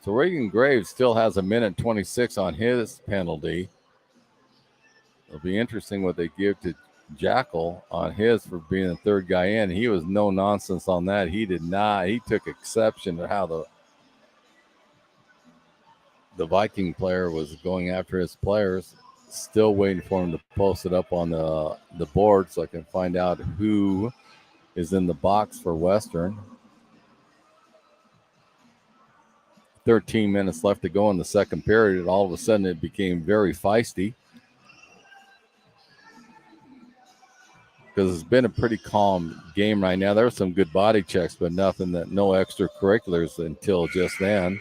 So Reagan Graves still has a minute 26 on his penalty. It'll be interesting what they give to Jackal on his for being the third guy in. He was no nonsense on that. He did not. He took exception to how the Viking player was going after his players. Still waiting for him to post it up on the board so I can find out who is in the box for Western. 13 minutes left to go in the second period, and all of a sudden it became very feisty because it's been a pretty calm game right now. There were some good body checks, but no extracurriculars until just then.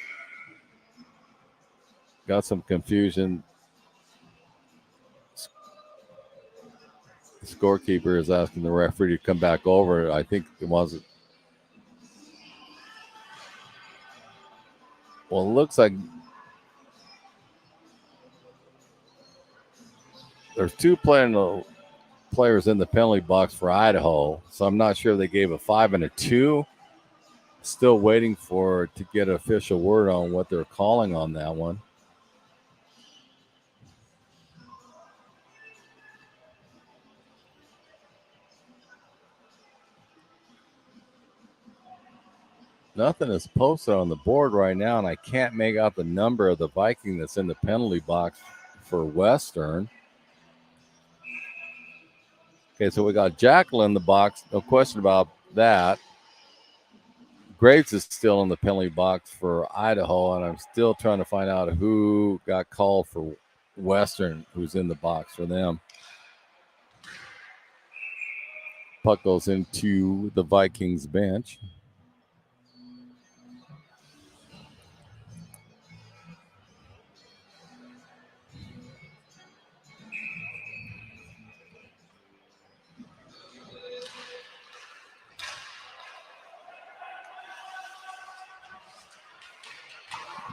Got some confusion. The scorekeeper is asking the referee to come back over. I think it wasn't. Well, it looks like there's two players in the penalty box for Idaho, so I'm not sure they gave a 5 and a 2. Still waiting to get an official word on what they're calling on that one. Nothing is posted on the board right now, and I can't make out the number of the Viking that's in the penalty box for Western. Okay, so we got Jackal in the box. No question about that. Graves is still in the penalty box for Idaho, and I'm still trying to find out who got called for Western, who's in the box for them. Puck goes into the Vikings bench.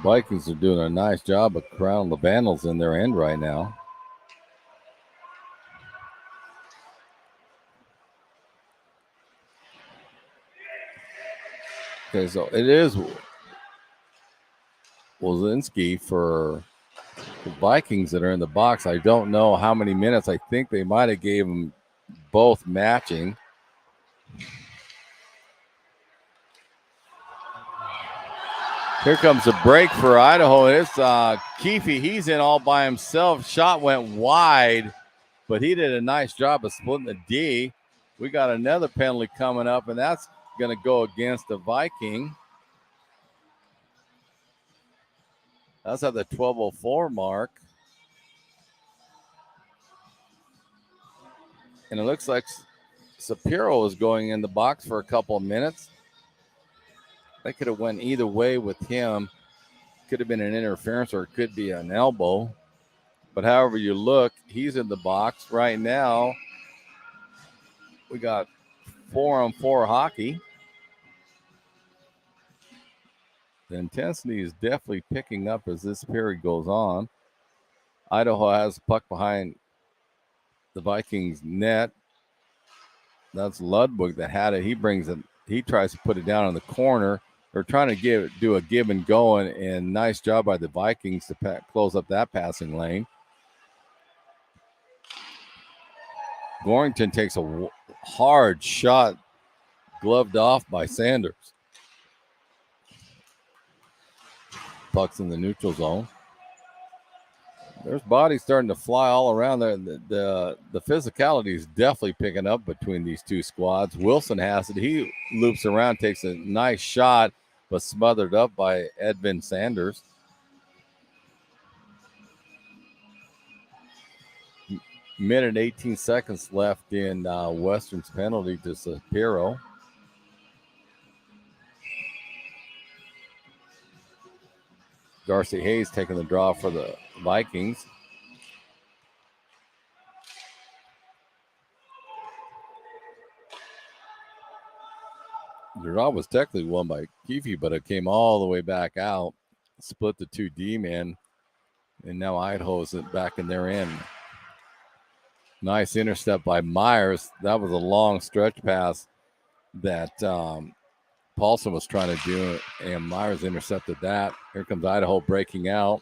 Vikings are doing a nice job of crowding the Vandals in their end right now. Okay, so it is Wozinski for the Vikings that are in the box. I don't know how many minutes. I think they might have gave them both matching. Here comes a break for Idaho. It's Keefe. He's in all by himself. Shot went wide, but he did a nice job of splitting the D. We got another penalty coming up, and that's going to go against the Viking. That's at the 12:04 mark. And it looks like Shapiro is going in the box for a couple of minutes. They could have went either way with him. Could have been an interference or it could be an elbow. But however you look, he's in the box right now. We got 4-on-4 hockey. The intensity is definitely picking up as this period goes on. Idaho has the puck behind the Vikings net. That's Ludwig that had it. He brings it. He tries to put it down in the corner. They're trying to do a give and go, and nice job by the Vikings to close up that passing lane. Gorrington takes a hard shot, gloved off by Sanders. Puck's in the neutral zone. There's bodies starting to fly all around there. The physicality is definitely picking up between these two squads. Wilson has it. He loops around, takes a nice shot, but smothered up by Edvin Sanders. Minute 18 seconds left in Western's penalty to Shapiro. Darcy Hayes taking the draw for the Vikings. The draw was technically won by Keefe, but it came all the way back out, split the two D-men, and now Idaho's back in their end. Nice intercept by Myers. That was a long stretch pass that Paulson was trying to do, and Myers intercepted that. Here comes Idaho breaking out.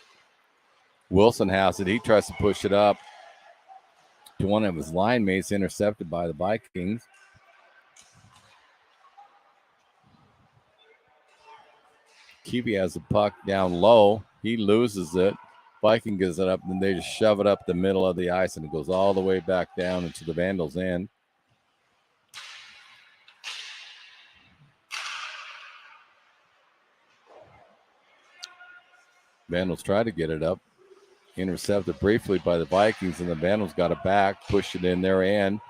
Wilson has it. He tries to push it up to one of his line mates, intercepted by the Vikings. Keevy has the puck down low. He loses it. Viking gives it up, and they just shove it up the middle of the ice, and it goes all the way back down into the Vandals' end. Vandals try to get it up. Intercepted briefly by the Vikings, and the Vandals got it back, pushed it in their end.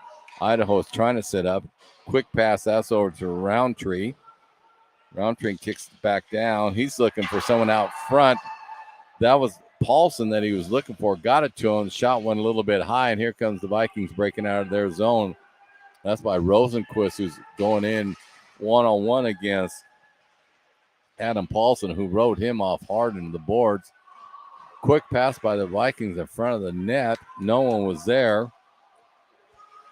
Idaho is trying to set up. Quick pass, that's over to Roundtree. Roundtree kicks it back down. He's looking for someone out front. That was Paulson that he was looking for. Got it to him. Shot went a little bit high, and here comes the Vikings breaking out of their zone. That's by Rosenquist, who's going in one-on-one against Adam Paulson, who rode him off hard into the boards. Quick pass by the Vikings in front of the net. No one was there.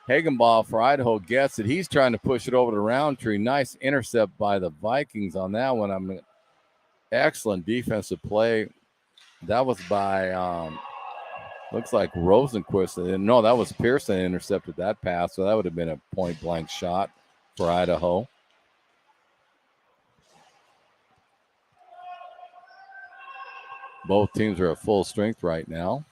Hagenball for Idaho gets it. He's trying to push it over to Roundtree. Nice intercept by the Vikings on that one. Excellent defensive play. That was by, looks like Rosenquist. No, that was Pearson intercepted that pass, so that would have been a point-blank shot for Idaho. Both teams are at full strength right now.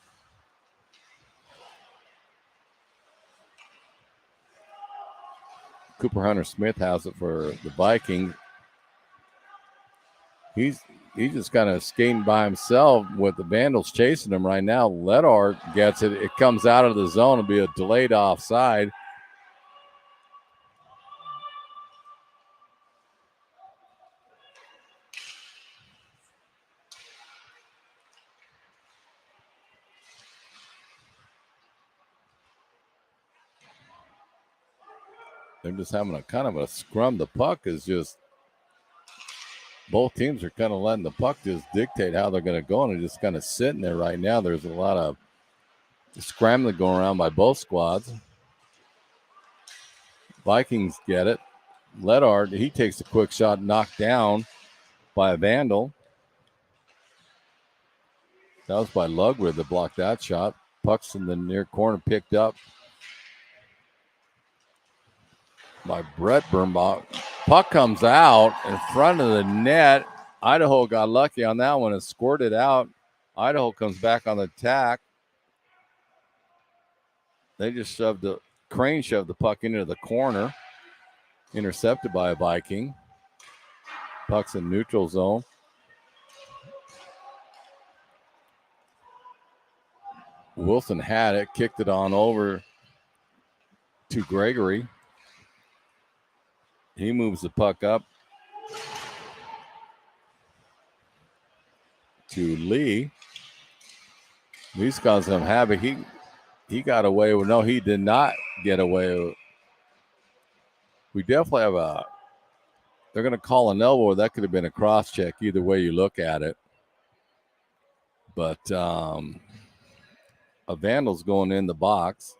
Cooper Hunter-Smith has it for the Vikings. He's just kind of skating by himself with the Vandals chasing him right now. Ledard gets it. It comes out of the zone. It'll be a delayed offside. They're just having a kind of a scrum. The puck is just, both teams are kind of letting the puck just dictate how they're going to go, and they're just kind of sitting there right now. There's a lot of scrambling going around by both squads. Vikings get it. Ledard, he takes a quick shot, knocked down by a Vandal. That was by Lugwood that blocked that shot. Puck's in the near corner, picked up by Brett Birnbach. Puck comes out in front of the net. Idaho got lucky on that one and squirted out. Idaho comes back on the attack. They just Crane shoved the puck into the corner. Intercepted by a Viking. Puck's in neutral zone. Wilson had it, kicked it on over to Gregory. He moves the puck up to Lee. Lee's causing him havoc. He got away with, no, he did not get away with. We definitely have they're going to call an elbow. That could have been a cross check, either way you look at it. But a Vandal's going in the box.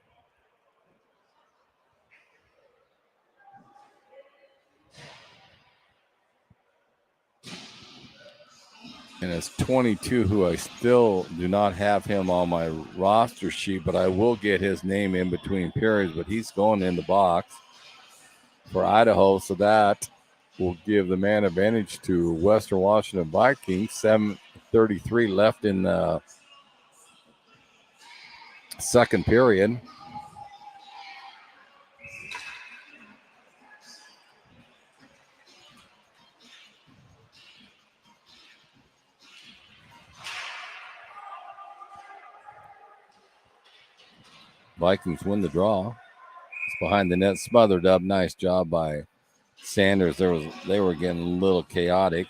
And it's 22, who I still do not have him on my roster sheet, but I will get his name in between periods. But he's going in the box for Idaho, so that will give the man advantage to Western Washington Vikings. 7:33 left in the second period. Vikings win the draw. It's behind the net, smothered up. Nice job by Sanders. They were getting a little chaotic.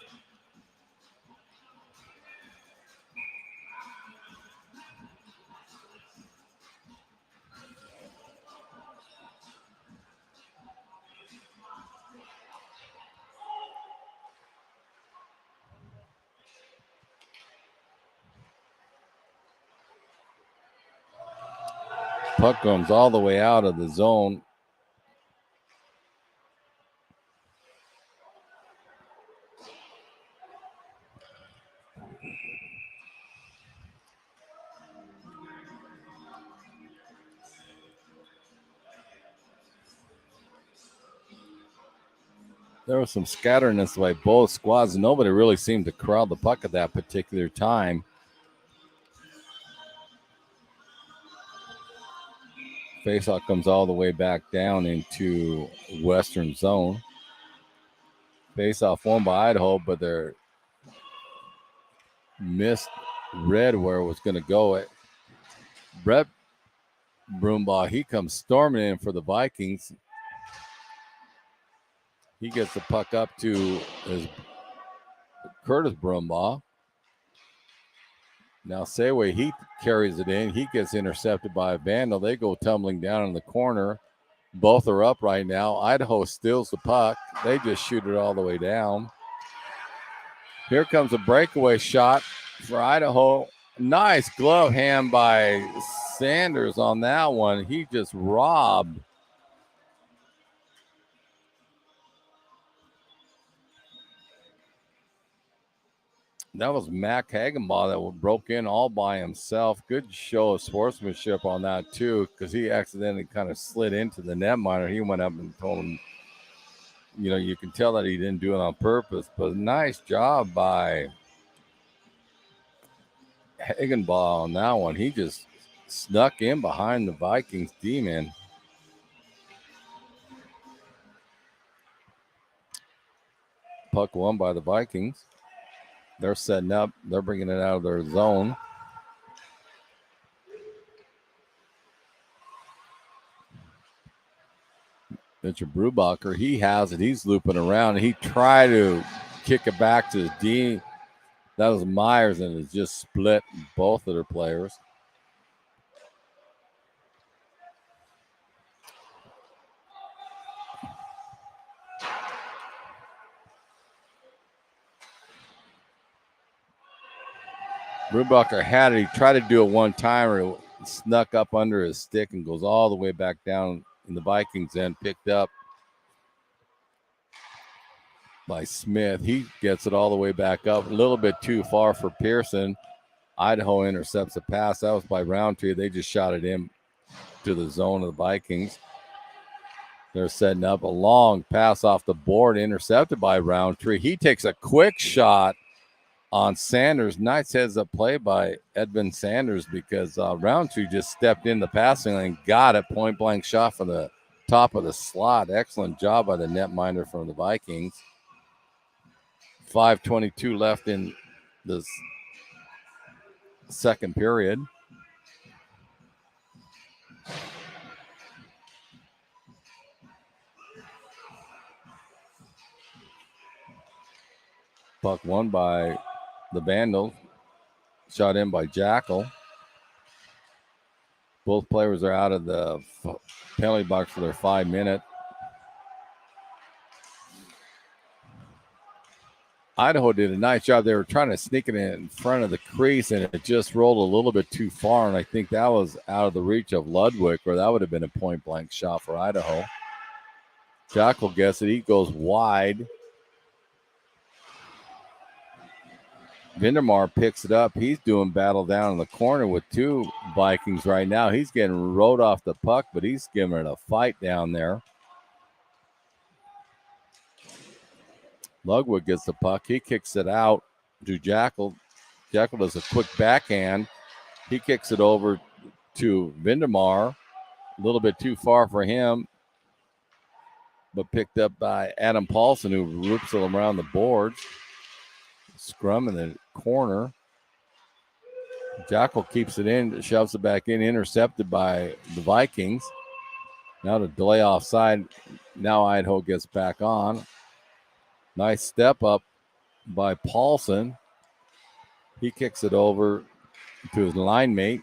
Puck comes all the way out of the zone. There was some scatterness by both squads. Nobody really seemed to corral the puck at that particular time. Faceoff comes all the way back down into Western zone. Faceoff won by Idaho, but they're misread where it was going to go. Brett Broombaugh, he comes storming in for the Vikings. He gets the puck up to his Curtis Broombaugh. Now Sayway, he carries it in. He gets intercepted by a Vandal. They go tumbling down in the corner. Both are up right now. Idaho steals the puck. They just shoot it all the way down. Here comes a breakaway shot for Idaho. Nice glove hand by Sanders on that one. He just robbed. That was Mac Hagenbaugh that broke in all by himself. Good show of sportsmanship on that, too, because he accidentally kind of slid into the netminder. He went up and told him, you know, you can tell that he didn't do it on purpose, but nice job by Hagenbaugh on that one. He just snuck in behind the Vikings D-man. Puck won by the Vikings. They're setting up. They're bringing it out of their zone. Mitchell Brubacher, he has it. He's looping around. He tried to kick it back to his D. That was Myers, and it just split both of their players. Brubacher had it. He tried to do it one time, or it snuck up under his stick and goes all the way back down in the Vikings end, picked up by Smith. He gets it all the way back up, a little bit too far for Pearson. Idaho intercepts a pass. That was by Roundtree. They just shot it in to the zone of the Vikings. They're setting up a long pass off the board, intercepted by Roundtree. He takes a quick shot on Sanders. Nice heads up play by Edvin Sanders, because Roundtree just stepped in the passing lane, got it, point blank shot from the top of the slot. Excellent job by the netminder from the Vikings. 5:22 left in this second period. Puck won by the Vandals. Shot in by Jackal. Both players are out of the penalty box for their 5-minute. Idaho did a nice job. They were trying to sneak it in front of the crease, and it just rolled a little bit too far, and I think that was out of the reach of Ludwig, or that would have been a point-blank shot for Idaho. Jackal gets it. He goes wide. Vindermar picks it up. He's doing battle down in the corner with two Vikings right now. He's getting rode off the puck, but he's giving it a fight down there. Ludwig gets the puck. He kicks it out to Jackal. Jackal does a quick backhand. He kicks it over to Vindermar. A little bit too far for him, but picked up by Adam Paulson, who roops it around the boards. Scrum in the corner. Jackal keeps it in, shoves it back in, intercepted by the Vikings. Now to delay offside. Now Idaho gets back on. Nice step up by Paulson. He kicks it over to his line mate.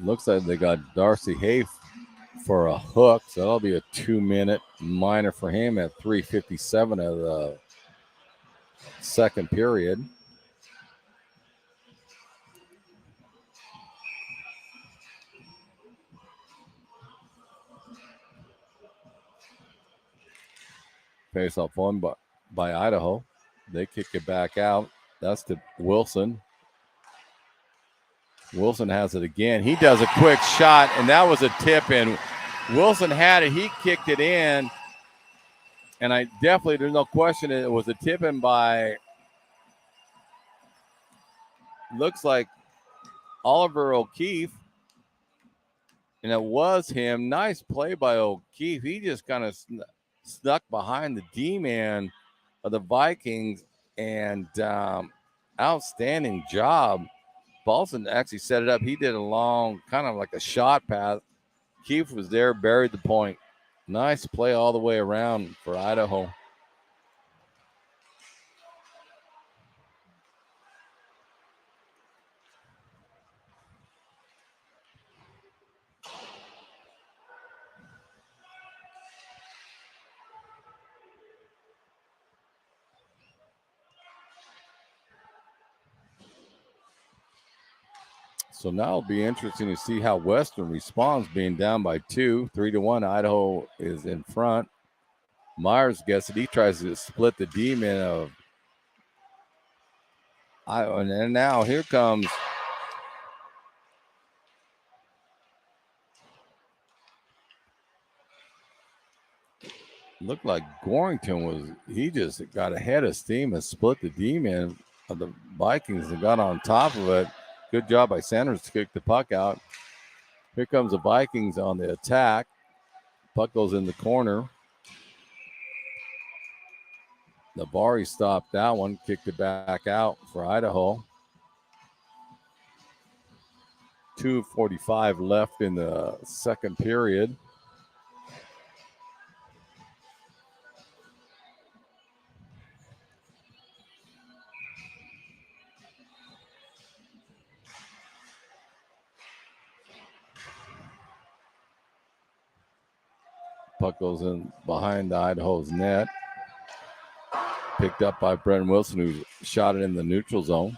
Looks like they got Darcy Hay for a hook, so that'll be a 2-minute minor for him at 3:57 of the second period. Face off one by Idaho. They kick it back out. That's to Wilson. Wilson has it again. He does a quick shot, and that was a tip in. Wilson had it. He kicked it in. And I definitely, there's no question, it was a tip in by, looks like Oliver O'Keefe. And it was him. Nice play by O'Keefe. He just kind of snuck behind the D-man of the Vikings. And outstanding job. Paulson actually set it up. He did a long, kind of like a shot pass. Keefe was there, buried the point. Nice play all the way around for Idaho. So now it'll be interesting to see how Western responds, being down by 2, 3-1. Idaho is in front. Myers gets it. He tries to split the D-man of Idaho. And now here comes looked like Gorrington he just got ahead of steam and split the D-man of the Vikings and got on top of it. Good job by Sanders to kick the puck out. Here comes the Vikings on the attack. Puck goes in the corner. Nabari stopped that one, kicked it back out for Idaho. 2:45 left in the second period. Puck goes in behind Idaho's net. Picked up by Brendan Wilson, who shot it in the neutral zone.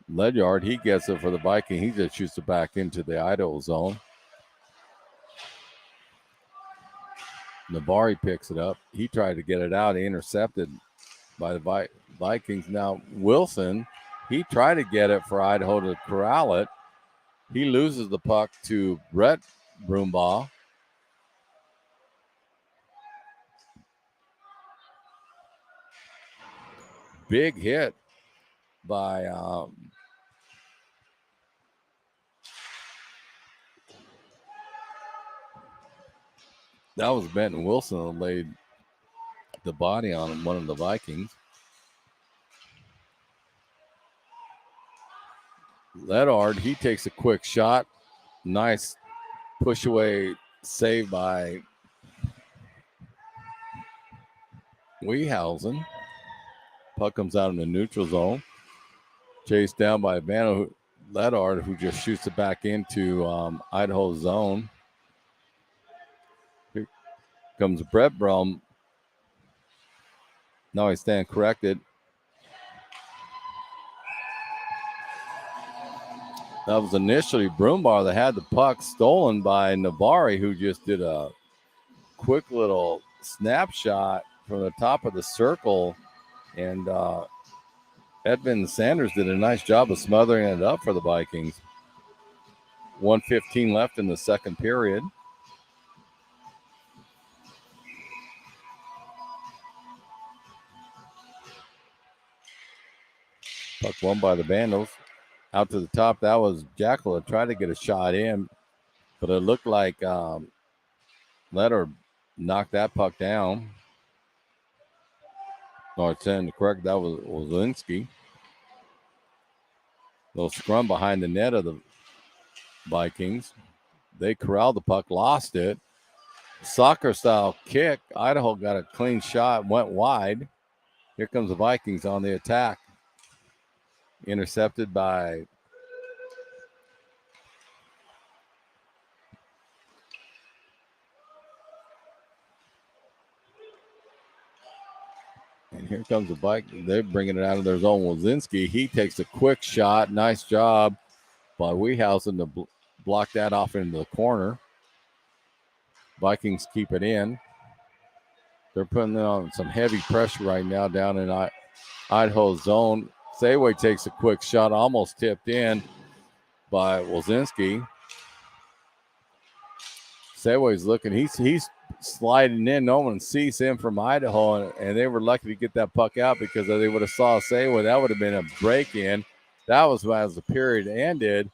Ledyard, he gets it for the Viking. He just shoots it back into the Idaho zone. Nabari picks it up. He tried to get it out. He intercepted by the Vikings. Now Wilson, he tried to get it for Idaho to corral it. He loses the puck to Brett Broombaugh. Big hit by that was Benton Wilson that laid the body on one of the Vikings. Ledyard, he takes a quick shot. Nice push away save by Wehausen. Puck comes out in the neutral zone. Chased down by Ledyard, who just shoots it back into Idaho's zone. Here comes Brett Brum. Now I stand corrected. That was initially Broombaugh that had the puck stolen by Nabari, who just did a quick little snapshot from the top of the circle. And Edmund Sanders did a nice job of smothering it up for the Vikings. 1:15 left in the second period. Puck won by the Vandals. Out to the top, that was Jackal tried to get a shot in, but it looked like Ledyard knocked that puck down. No, it's correct. That was Linsky. Little scrum behind the net of the Vikings. They corralled the puck, lost it. Soccer style kick. Idaho got a clean shot, went wide. Here comes the Vikings on the attack. Intercepted by And here comes the bike. They're bringing it out of their zone. Wozinski, he takes a quick shot. Nice job by Wehausen to block that off into the corner. Vikings keep it in. They're putting on some heavy pressure right now down in Idaho's zone. Sayway takes a quick shot, almost tipped in by Wozinski. Sayway's looking. He's sliding in. No one sees him from Idaho, and they were lucky to get that puck out because if they would have saw Sayway, that would have been a break-in. That was as the period ended.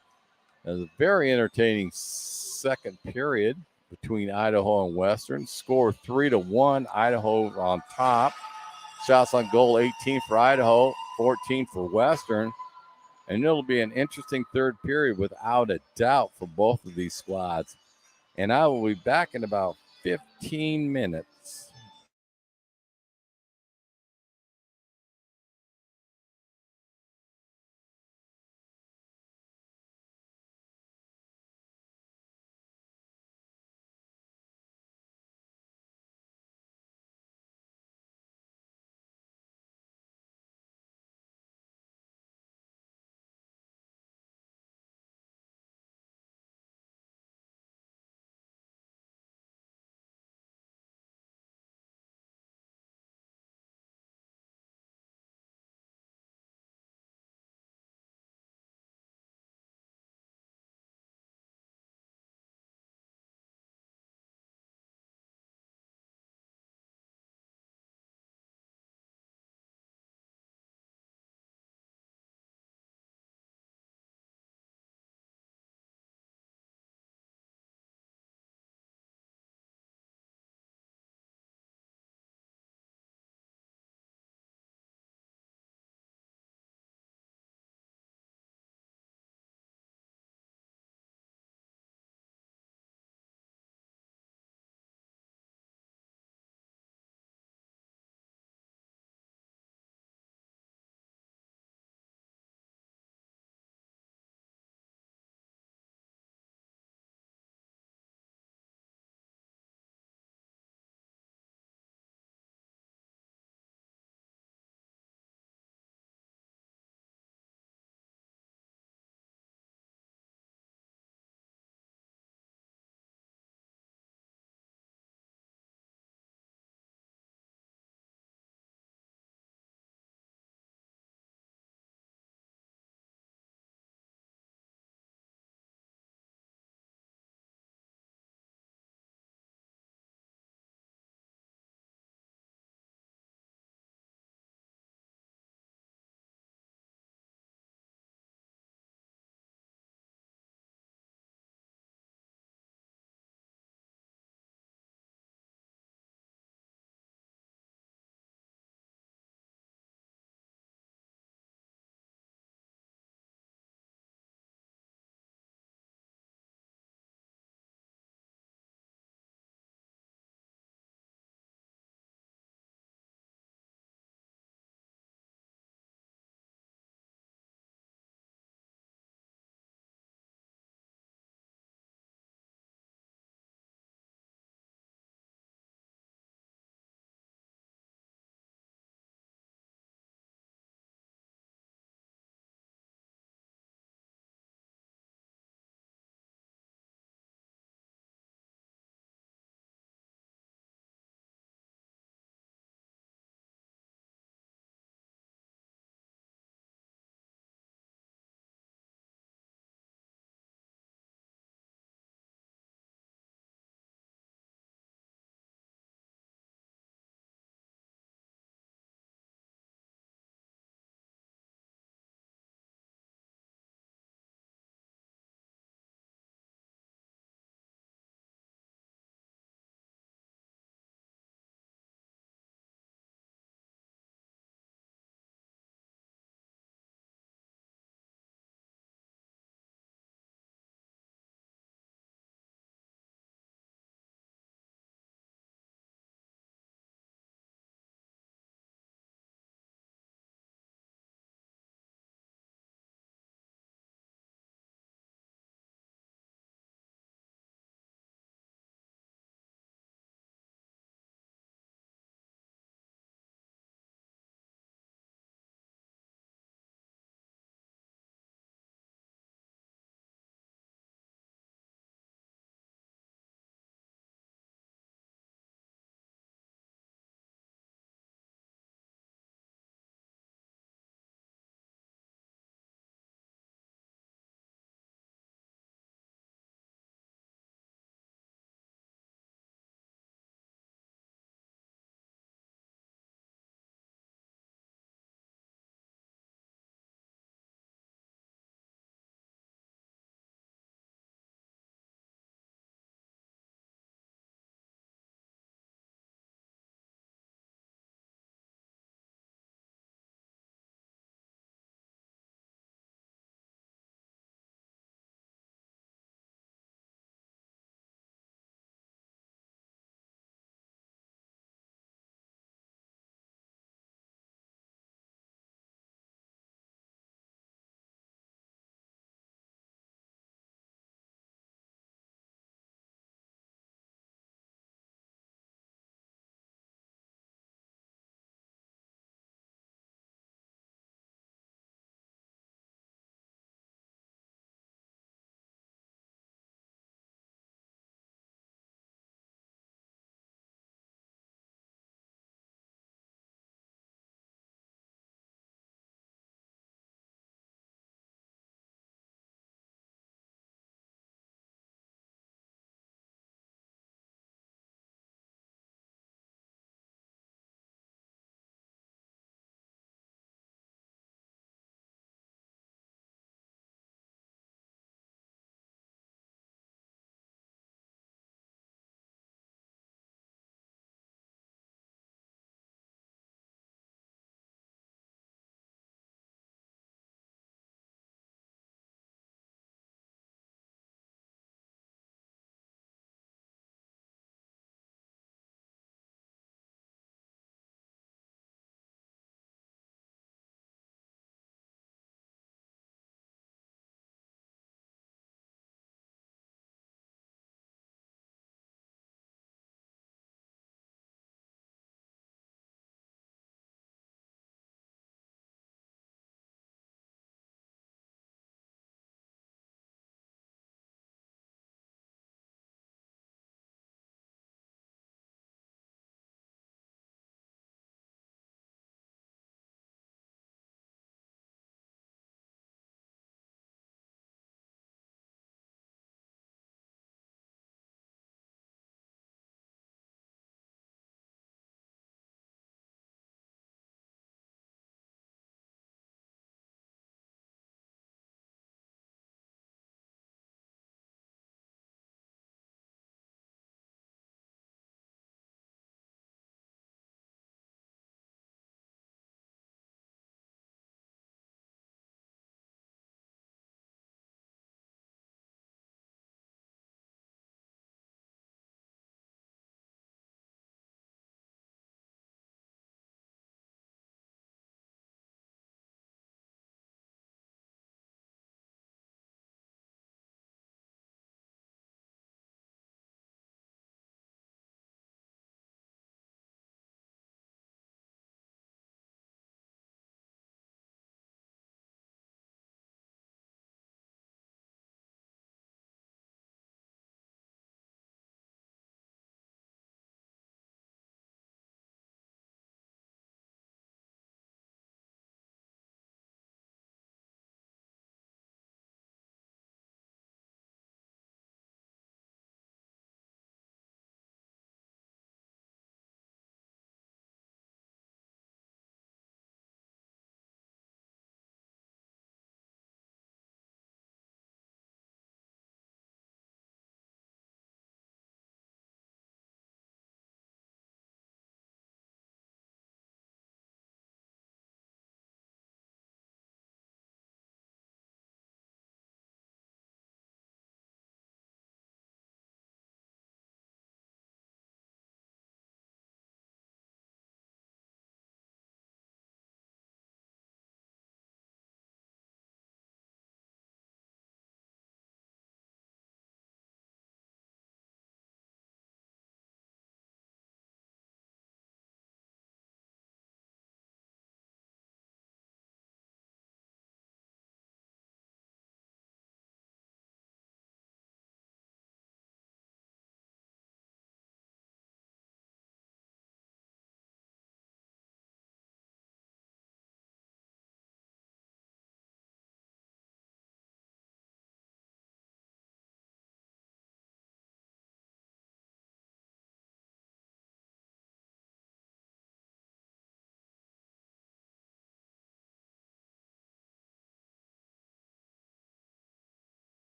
It was a very entertaining second period between Idaho and Western. Score 3-1. Idaho on top. Shots on goal 18 for Idaho, 14 for Western. And it'll be an interesting third period without a doubt for both of these squads. And I will be back in about 15 minutes.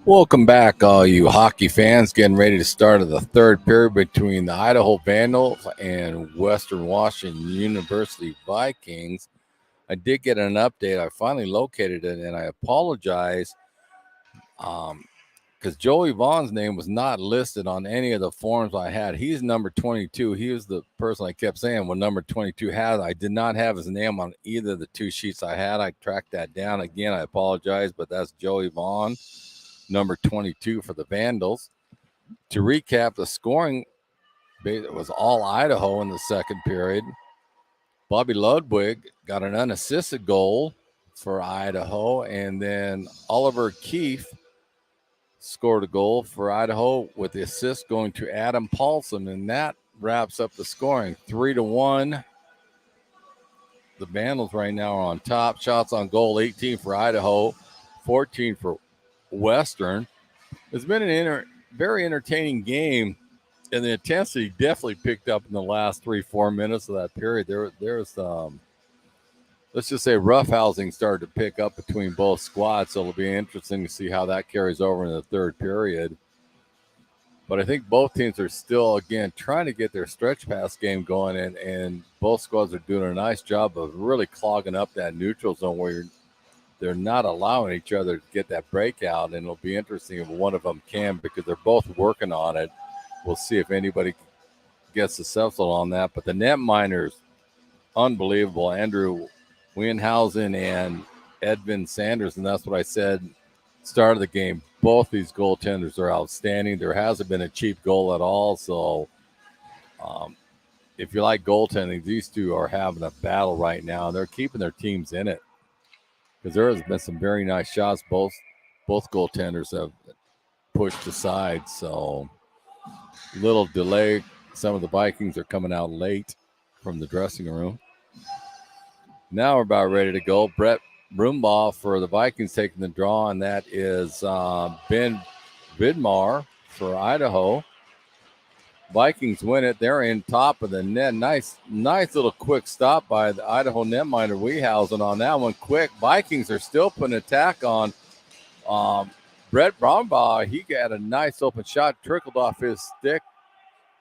Welcome back, all you hockey fans. Getting ready to start the third period between the Idaho Vandals and Western Washington University Vikings. I did get an update. I finally located it, and I apologize because Joey Vaughn's name was not listed on any of the forms I had. He's number 22. He was the person I kept saying what number 22 had. I did not have his name on either of the two sheets I had. I tracked that down. Again, I apologize, but that's Joey Vaughn, number 22 for the Vandals. To recap, the scoring, it was all Idaho in the second period. Bobby Ludwig got an unassisted goal for Idaho, and then Oliver Keefe scored a goal for Idaho with the assist going to Adam Paulson, and that wraps up the scoring 3-1. The Vandals right now are on top. Shots on goal 18 for Idaho, 14 for Western. It's been an very entertaining game, and the intensity definitely picked up in the last 3-4 minutes of that period. There's let's just say roughhousing started to pick up between both squads, so it'll be interesting to see how that carries over in the third period. But I think both teams are still, again, trying to get their stretch pass game going, and both squads are doing a nice job of really clogging up that neutral zone where they're not allowing each other to get that breakout, and it'll be interesting if one of them can, because they're both working on it. We'll see if anybody gets successful on that. But the net miners, unbelievable. Andrew Wienhausen and Edvin Sanders, and that's what I said start of the game. Both these goaltenders are outstanding. There hasn't been a cheap goal at all. So if you like goaltending, these two are having a battle right now. They're keeping their teams in it because there has been some very nice shots. Both goaltenders have pushed aside. So little delay. Some of the Vikings are coming out late from the dressing room. Now we're about ready to go. Brett Brumbaugh for the Vikings taking the draw, and that is Ben Vidmar for Idaho. Vikings win it. They're in top of the net. Nice little quick stop by the Idaho netminder Wienhausen on that one. Quick. Vikings are still putting an attack on Brett Brumbaugh. He got a nice open shot, trickled off his stick,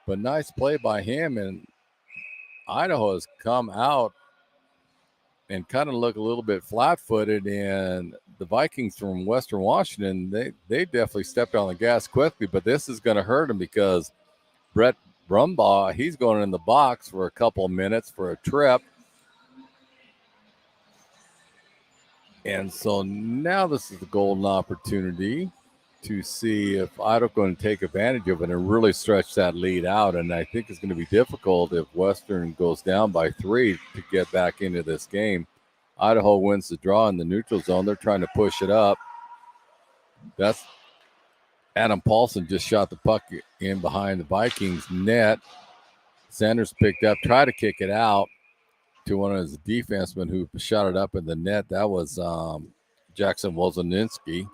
but nice play by him. And Idaho has come out and kind of look a little bit flat-footed, and the Vikings from Western Washington, they definitely stepped on the gas quickly, but this is going to hurt them because Brett Brumbaugh, he's going in the box for a couple of minutes for a trip. And so now this is the golden opportunity to see if Idaho's going to take advantage of it and really stretch that lead out. And I think it's going to be difficult if Western goes down by 3 to get back into this game. Idaho wins the draw in the neutral zone. They're trying to push it up. That's Adam Paulson just shot the puck in behind the Vikings net. Sanders picked up, tried to kick it out to one of his defensemen who shot it up in the net. That was Jackson Wozinski.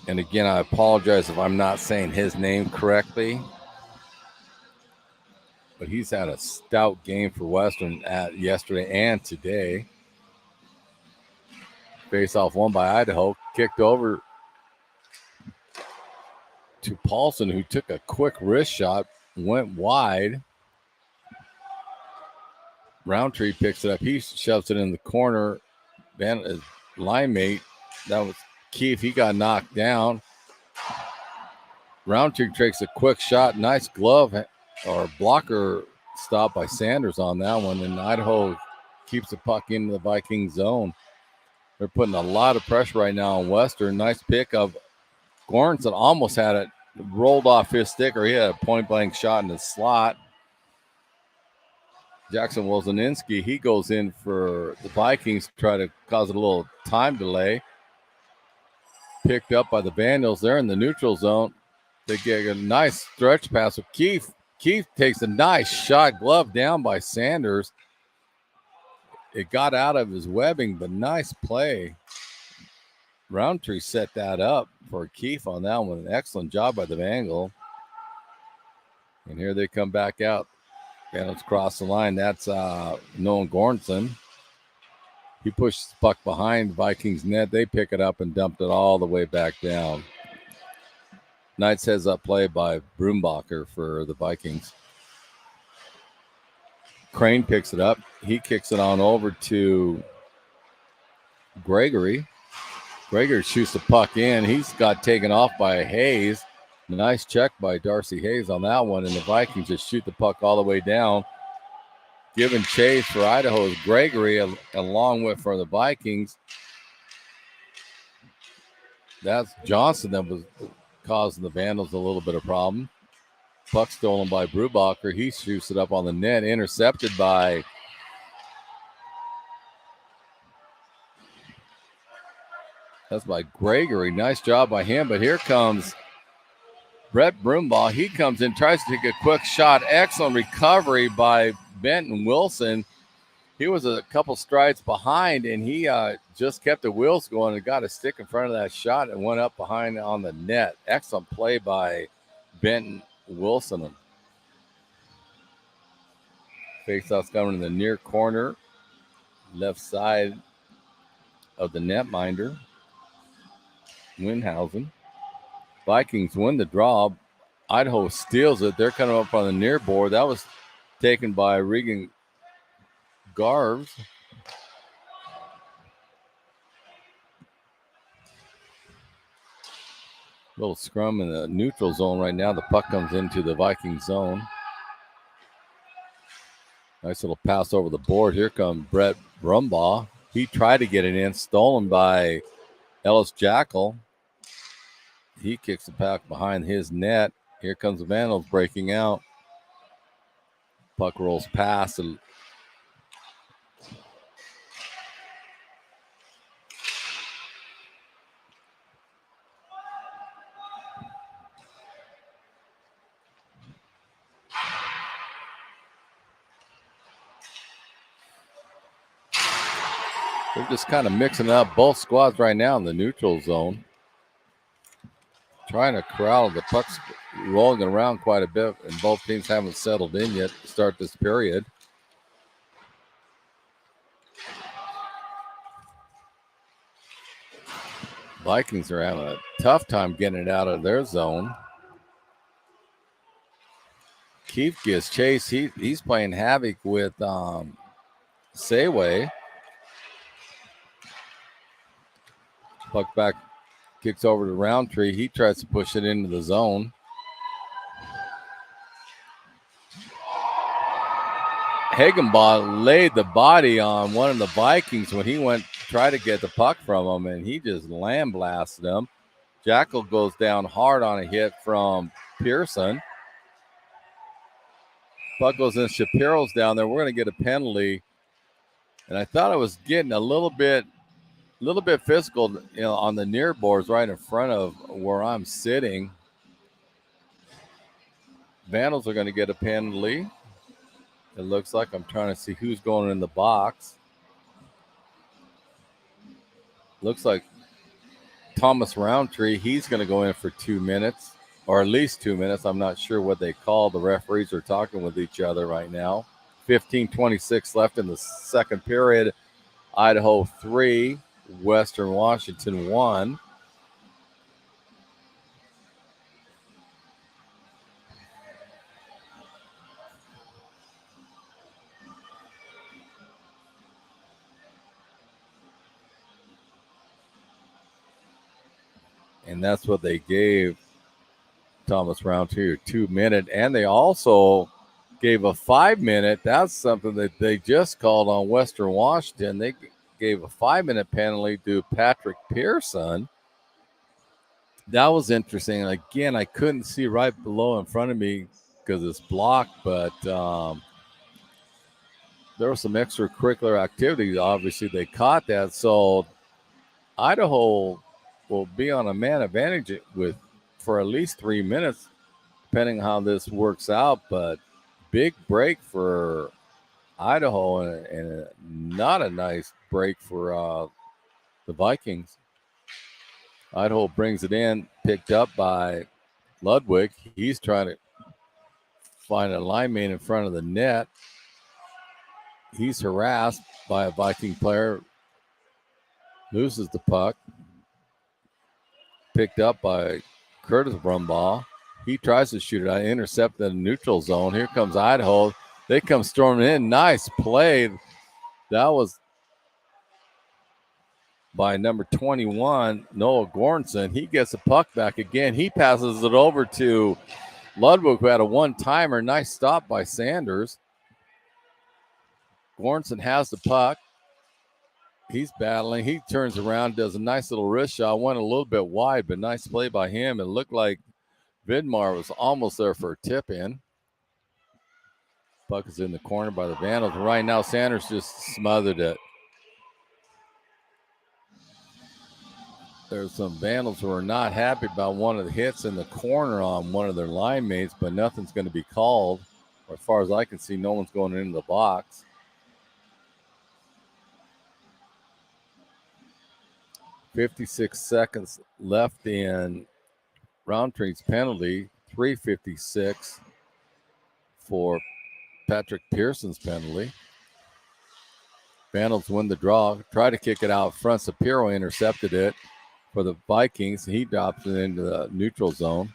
And again, I apologize if I'm not saying his name correctly, but he's had a stout game for Western yesterday and today. Face-off won by Idaho, kicked over to Paulson, who took a quick wrist shot, went wide. Roundtree picks it up. He shoves it in the corner. His line mate, that was Keefe. He got knocked down. Roundtree takes a quick shot. Nice glove or blocker stop by Sanders on that one. And Idaho keeps the puck into the Viking zone. They're putting a lot of pressure right now on Western. Nice pick of Goranson. Almost had it rolled off his stick, or he had a point-blank shot in the slot. Jackson Wozinski, he goes in for the Vikings to try to cause a little time delay. Picked up by the Vandals. They're in the neutral zone. They get a nice stretch pass with Keefe. Keefe takes a nice shot, glove down by Sanders. It got out of his webbing, but nice play. Roundtree set that up for Keefe on that one. An excellent job by the Vandal. And here they come back out. Vandals cross the line. That's Nolan Goranson. He pushes the puck behind Vikings net. They pick it up and dumped it all the way back down. Nice heads up play by Brumbacher for the Vikings. Crane picks it up. He kicks it on over to Gregory. Gregory shoots the puck in. He's got taken off by Hayes. Nice check by Darcy Hayes on that one. And the Vikings just shoot the puck all the way down. Giving chase for Idaho is Gregory, along with for the Vikings. That's Johnson that was causing the Vandals a little bit of problem. Puck stolen by Brubacher. He shoots it up on the net, intercepted by Gregory. Nice job by him, but here comes Brett Brumbaugh. He comes in, tries to take a quick shot. Excellent recovery by Benton Wilson. He was a couple strides behind, and he just kept the wheels going and got a stick in front of that shot and went up behind on the net. Excellent play by Benton Wilson. Faceoff's coming in the near corner, left side of the netminder. Winhausen. Vikings win the draw. Idaho steals it. They're coming up on the near board. That was taken by Regan Garves. Little scrum in the neutral zone right now. The puck comes into the Viking zone. Nice little pass over the board. Here comes Brett Brumbaugh. He tried to get it in, stolen by Ellis Jackal. He kicks the puck behind his net. Here comes the Vandals breaking out. Puck rolls past. And they're just kind of mixing up both squads right now in the neutral zone. Trying to corral the pucks rolling around quite a bit, and both teams haven't settled in yet to start this period. Vikings are having a tough time getting it out of their zone. Keefe gets chased. He's playing havoc with Sayway. Puck back, kicks over to Roundtree. He tries to push it into the zone. Hagenbaugh laid the body on one of the Vikings when he went to try to get the puck from him, and he just lamb-blasted him. Jackal goes down hard on a hit from Pearson. Puck goes in. Shapiro's down there. We're going to get a penalty. And I thought I was getting a little bit physical, on the near boards right in front of where I'm sitting. Vandals are going to get a penalty. It looks like. I'm trying to see who's going in the box. Looks like Thomas Roundtree. He's going to go in for 2 minutes, or at least 2 minutes. I'm not sure what they call. The referees are talking with each other right now. 15:26 left in the second period. Idaho 3, Western Washington 1. And that's what they gave Thomas Roundtree, a 2 minute. And they also gave a 5 minute. That's something that they just called on Western Washington. They gave a 5 minute penalty to Patrick Pearson. That was interesting. Again, I couldn't see right below in front of me because it's blocked, but there was some extracurricular activity. Obviously, they caught that. So Idaho will be on a man advantage for at least 3 minutes, depending on how this works out. But big break for Idaho and not a nice break for the Vikings. Idaho brings it in, picked up by Ludwig. He's trying to find a lineman in front of the net. He's harassed by a Viking player, loses the puck. Picked up by Curtis Brumbaugh. He tries to shoot it out, intercept the neutral zone. Here comes Idaho. They come storming in. Nice play. That was by number 21, Noah Goranson. He gets the puck back again. He passes it over to Ludwig, who had a one-timer. Nice stop by Sanders. Goranson has the puck. He's battling. He turns around, does a nice little wrist shot. Went a little bit wide, but nice play by him. It looked like Vidmar was almost there for a tip-in. Puck is in the corner by the Vandals. Right now, Sanders just smothered it. There's some Vandals who are not happy about one of the hits in the corner on one of their line mates, but nothing's going to be called. Or as far as I can see, no one's going into the box. .56 seconds left in Roundtree's penalty. 3:56 for Patrick Pearson's penalty. Vandals win the draw. Try to kick it out front. Sapiro intercepted it for the Vikings. He drops it into the neutral zone.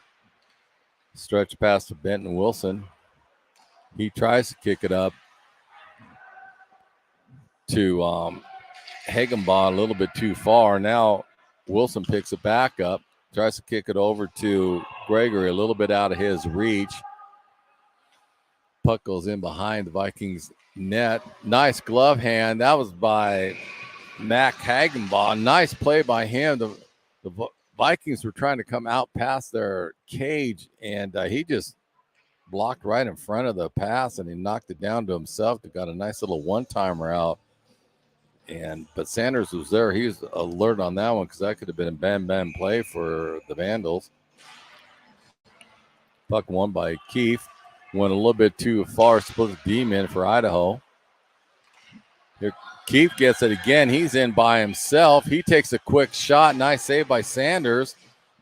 Stretch pass to Benton Wilson. He tries to kick it up to Hagenbaugh a little bit too far. Now Wilson picks it back up. Tries to kick it over to Gregory, a little bit out of his reach. Puck goes in behind the Vikings net. Nice glove hand. That was by Mac Hagenbaugh. Nice play by him. The Vikings were trying to come out past their cage, and he just blocked right in front of the pass, and he knocked it down to himself. Got a nice little one-timer out. But Sanders was there. He was alert on that one because that could have been a bam-bam play for the Vandals. Puck won by Keefe. Went a little bit too far, split the D-man for Idaho. Here, Keefe gets it again. He's in by himself. He takes a quick shot. Nice save by Sanders,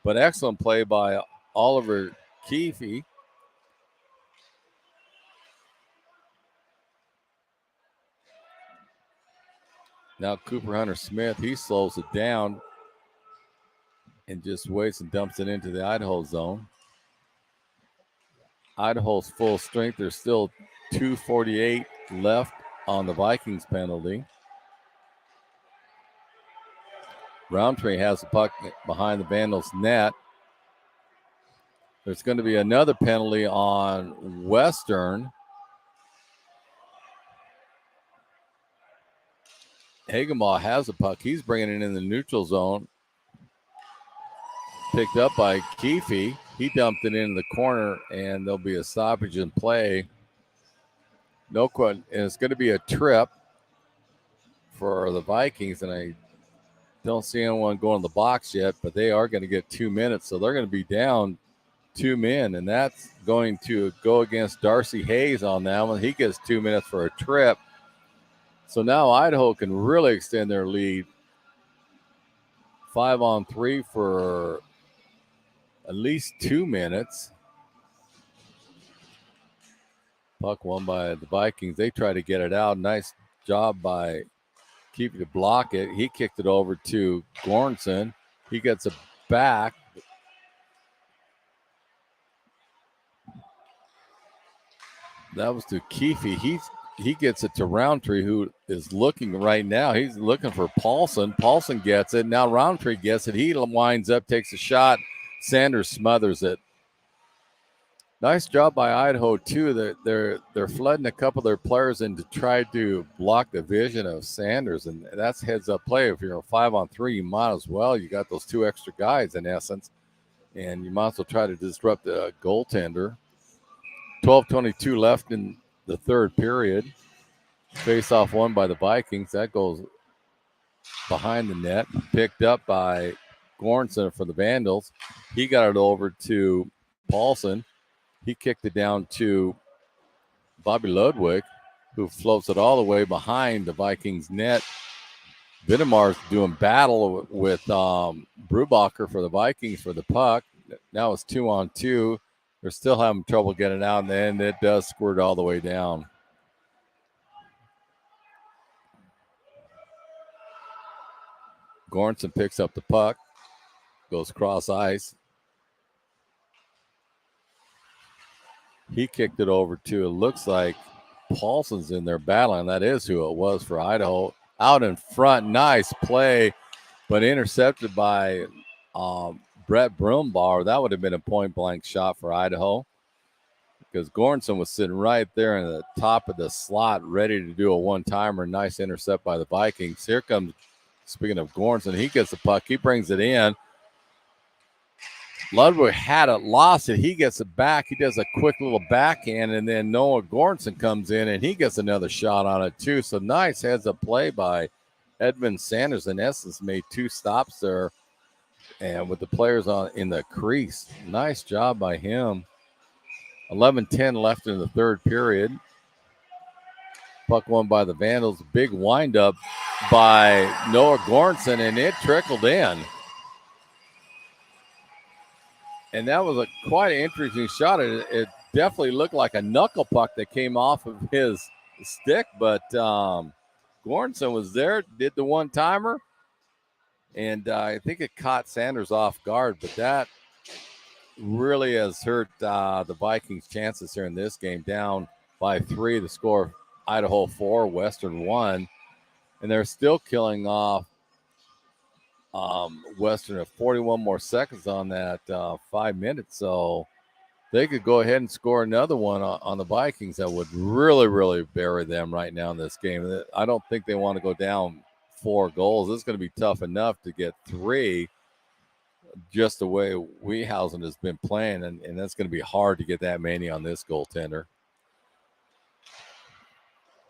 but excellent play by Oliver Keefe. Now Cooper Hunter-Smith, he slows it down and just waits and dumps it into the Idaho zone. Idaho's full strength. There's still 2:48 left on the Vikings penalty. Roundtree has the puck behind the Vandals net. There's going to be another penalty on Western. Hagenbaugh has the puck. He's bringing it in the neutral zone. Picked up by Keefe. He dumped it into the corner, and there'll be a stoppage in play. No question. And it's going to be a trip for the Vikings, and I don't see anyone going in the box yet, but they are going to get 2 minutes, so they're going to be down 2 men, and that's going to go against Darcy Hayes on that one. He gets 2 minutes for a trip. So now Idaho can really extend their lead. 5-on-3 for at least 2 minutes. Puck won by the Vikings. They try to get it out. Nice job by Keefe to block it. He kicked it over to Goranson. He gets it back. That was to Keefe. He gets it to Roundtree, who is looking right now. He's looking for Paulson. Paulson gets it. Now Roundtree gets it. He winds up, takes a shot. Sanders smothers it. Nice job by Idaho, too. They're flooding a couple of their players in to try to block the vision of Sanders, and that's heads-up play. If you're a 5-on-3, you might as well. You got those 2 extra guys, in essence, and you might as well try to disrupt the goaltender. 12:22 left in the third period. Face-off won by the Vikings. That goes behind the net. Picked up by Goranson for the Vandals. He got it over to Paulson. He kicked it down to Bobby Ludwig, who floats it all the way behind the Vikings net. Vidamar's doing battle with Brubacher for the Vikings for the puck. Now it's 2-on-2. They're still having trouble getting it out, and then it does squirt all the way down. Goranson picks up the puck, goes cross ice. He kicked it over to, it looks like Paulson's in there battling. That is who it was for Idaho. Out in front, nice play, but intercepted by Brett Brumbaugh. That would have been a point-blank shot for Idaho because Goranson was sitting right there in the top of the slot ready to do a one-timer. Nice intercept by the Vikings. Here comes, speaking of Goranson, he gets the puck. He brings it in. Ludwig had it, lost it. He gets it back. He does a quick little backhand, and then Noah Goranson comes in, and he gets another shot on it too. So nice heads-up play by Edmund Sanders. In essence, made 2 stops there, and with the players in the crease. Nice job by him. 11-10 left in the third period. Puck won by the Vandals. Big windup by Noah Goranson, and it trickled in. And that was quite an interesting shot. It definitely looked like a knuckle puck that came off of his stick, but Goranson was there, did the one-timer, and I think it caught Sanders off guard, but that really has hurt the Vikings' chances here in this game. Down by 3, the score Idaho 4, Western 1, and they're still killing off Western at 41 more seconds on that 5 minutes. So they could go ahead and score another one on the Vikings that would really, really bury them right now in this game. I don't think they want to go down 4 goals. It's going to be tough enough to get 3 just the way Wehausen has been playing, and that's going to be hard to get that many on this goaltender.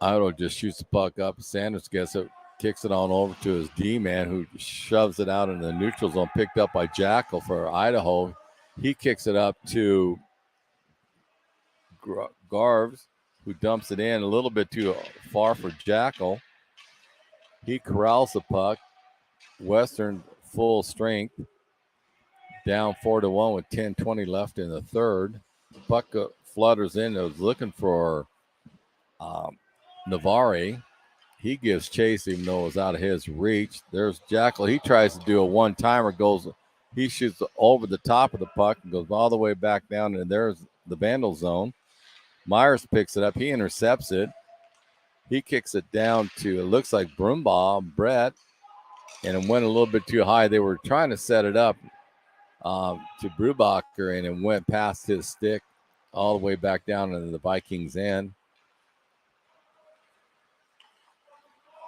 Idaho just shoots the puck up. Sanders gets it, kicks it on over to his D-man, who shoves it out in the neutral zone, picked up by Jackal for Idaho. He kicks it up to Garves, who dumps it in a little bit too far for Jackal. He corrals the puck. Western full strength. Down 4-1 with 10:20 left in the third. Puck flutters in. It was looking for Navarre. He gives chase even though it was out of his reach. There's Jackal. He tries to do a one-timer. He shoots over the top of the puck and goes all the way back down, and there's the Vandal zone. Myers picks it up. He intercepts it. He kicks it down to, it looks like Brett, and it went a little bit too high. They were trying to set it up to Brubacher, and it went past his stick all the way back down into the Vikings' end.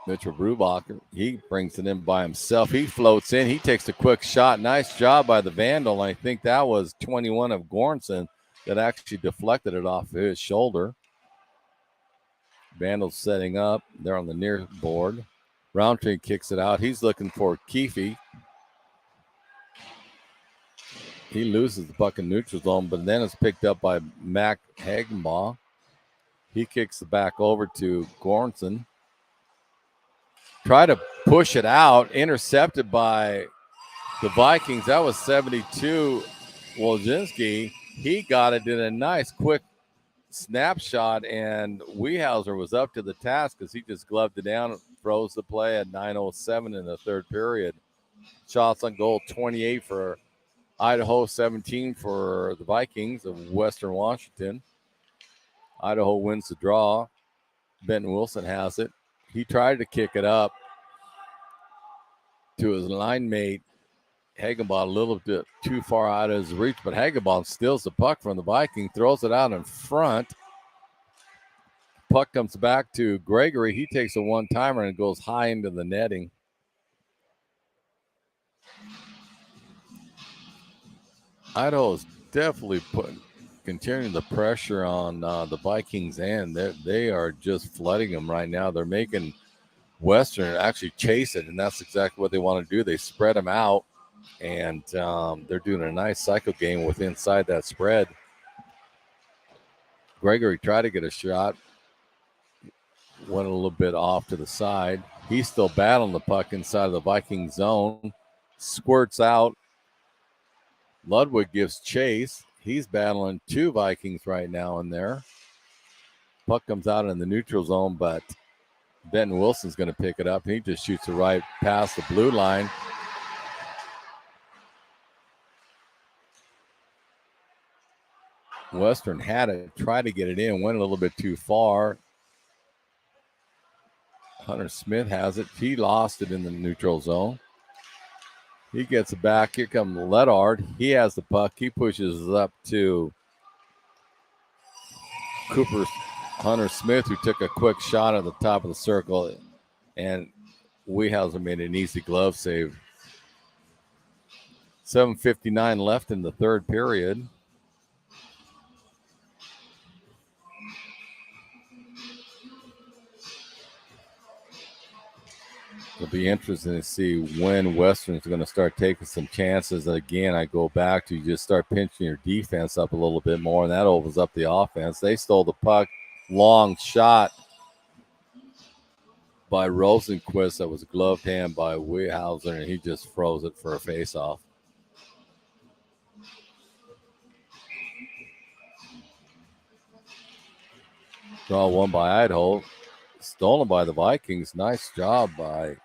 Mitchell Brubacher, he brings it in by himself. He floats in. He takes a quick shot. Nice job by the Vandal. I think that was 21 of Goranson that actually deflected it off of his shoulder. Vandal's setting up. They're on the near board. Roundtree kicks it out. He's looking for Keefe. He loses the puck in neutral zone, but then it's picked up by Mac Hagenbaugh. He kicks it back over to Goranson. Try to push it out, intercepted by the Vikings. That was 72. Wojcinski, he got it, did a nice quick snapshot, and Wehauser was up to the task because he just gloved it down, froze the play at 9:07 in the third period. Shots on goal, 28 for Idaho, 17 for the Vikings of Western Washington. Idaho wins the draw. Benton Wilson has it. He tried to kick it up to his line mate, Hagenbaugh, a little bit too far out of his reach, but Hagenbaugh steals the puck from the Viking, throws it out in front. Puck comes back to Gregory. He takes a one-timer and goes high into the netting. Idaho's definitely continuing the pressure on the Vikings' end. They are just flooding them right now. They're making Western actually chase it, and that's exactly what they want to do. They spread them out, and they're doing a nice cycle game with inside that spread. Gregory tried to get a shot, went a little bit off to the side. He's still battling the puck inside of the Viking zone. Squirts out. Ludwig gives chase. He's battling 2 Vikings right now in there. Puck comes out in the neutral zone, but Benton Wilson's going to pick it up. He just shoots it right past the blue line. Western had it, tried to get it in, went a little bit too far. Hunter Smith has it. He lost it in the neutral zone. He gets it back. Here comes Ledard. He has the puck. He pushes it up to Hunter Smith, who took a quick shot at the top of the circle, and Weyerhaeuser made an easy glove save. 7:59 left in the third period. It'll be interesting to see when Western's going to start taking some chances. Again, I go back to just start pinching your defense up a little bit more, and that opens up the offense. They stole the puck. Long shot by Rosenquist that was a gloved hand by Weyerhaeuser, and he just froze it for a faceoff. Draw one by Idaho. Stolen by the Vikings. Nice job by...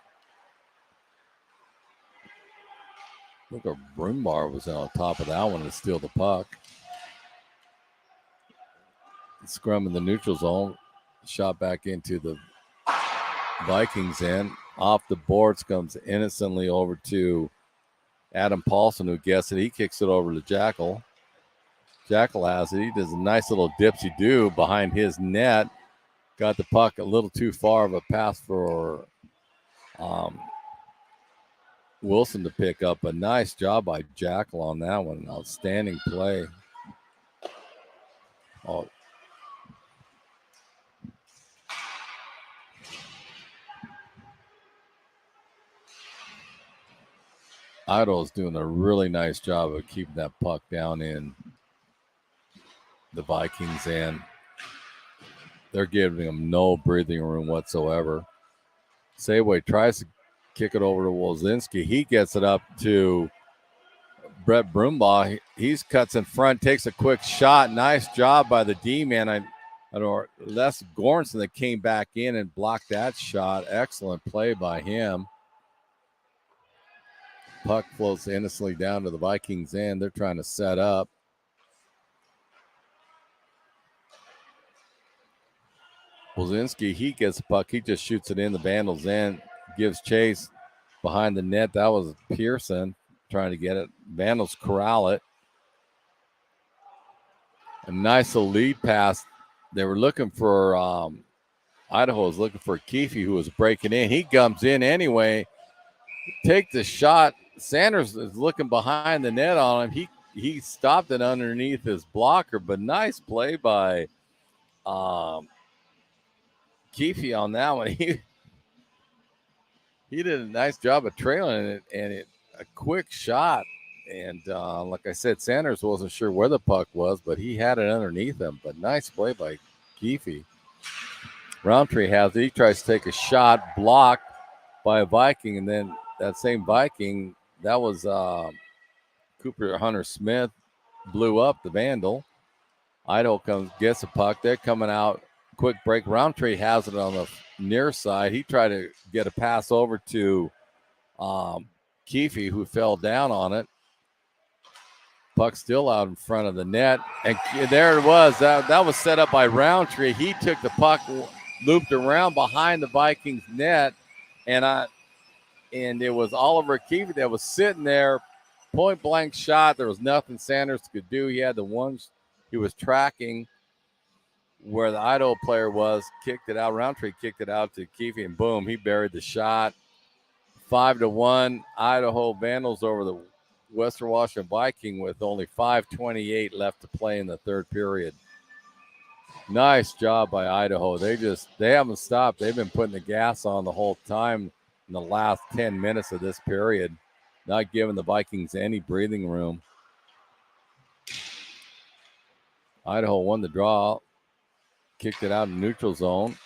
Look, a Brumbar was on top of that one to steal the puck. Scrum in the neutral zone. Shot back into the Vikings end. Off the boards comes innocently over to Adam Paulson, who gets it. He kicks it over to Jackal. Jackal has it. He does a nice little dipsy-do behind his net. Got the puck a little too far of a pass for Wilson to pick up. A nice job by Jackal on that one. Outstanding play. Oh. Idaho's doing a really nice job of keeping that puck down in the Vikings end. They're giving them no breathing room whatsoever. Saway tries to kick it over to Wozinski. He gets it up to Brett Brumbaugh. He cuts in front, takes a quick shot. Nice job by the D-man. That's Goranson that came back in and blocked that shot. Excellent play by him. Puck floats innocently down to the Vikings end. They're trying to set up. Wozinski, he gets the puck. He just shoots it in the Vandals end. Gives chase behind the net. That was Pearson trying to get it. Vandals corral it. A nice little lead pass. They were looking for, Idaho was looking for Keefe, who was breaking in. He comes in anyway. Take the shot. Sanders is looking behind the net on him. He stopped it underneath his blocker, but nice play by Keefe on that one. He did a nice job of trailing it, and a quick shot. And like I said, Sanders wasn't sure where the puck was, but he had it underneath him. But nice play by Keefe. Roundtree has it. He tries to take a shot, blocked by a Viking, and then that same Viking, that was Cooper Hunter Smith, blew up the Vandal. Idaho gets the puck. They're coming out. Quick break. Roundtree has it on the near side. He tried to get a pass over to Keefe, who fell down on it. Puck still out in front of the net. And there it was. That was set up by Roundtree. He took the puck, looped around behind the Vikings net, and it was Oliver Keefe that was sitting there, point blank shot. There was nothing Sanders could do. He had the ones he was tracking where the Idaho player was, kicked it out. Roundtree kicked it out to Keefe, and boom, he buried the shot. 5-1, Idaho Vandals over the Western Washington Viking with only 5:28 left to play in the third period. Nice job by Idaho. They haven't stopped. They've been putting the gas on the whole time in the last 10 minutes of this period, not giving the Vikings any breathing room. Idaho won the draw, kicked it out in neutral zone.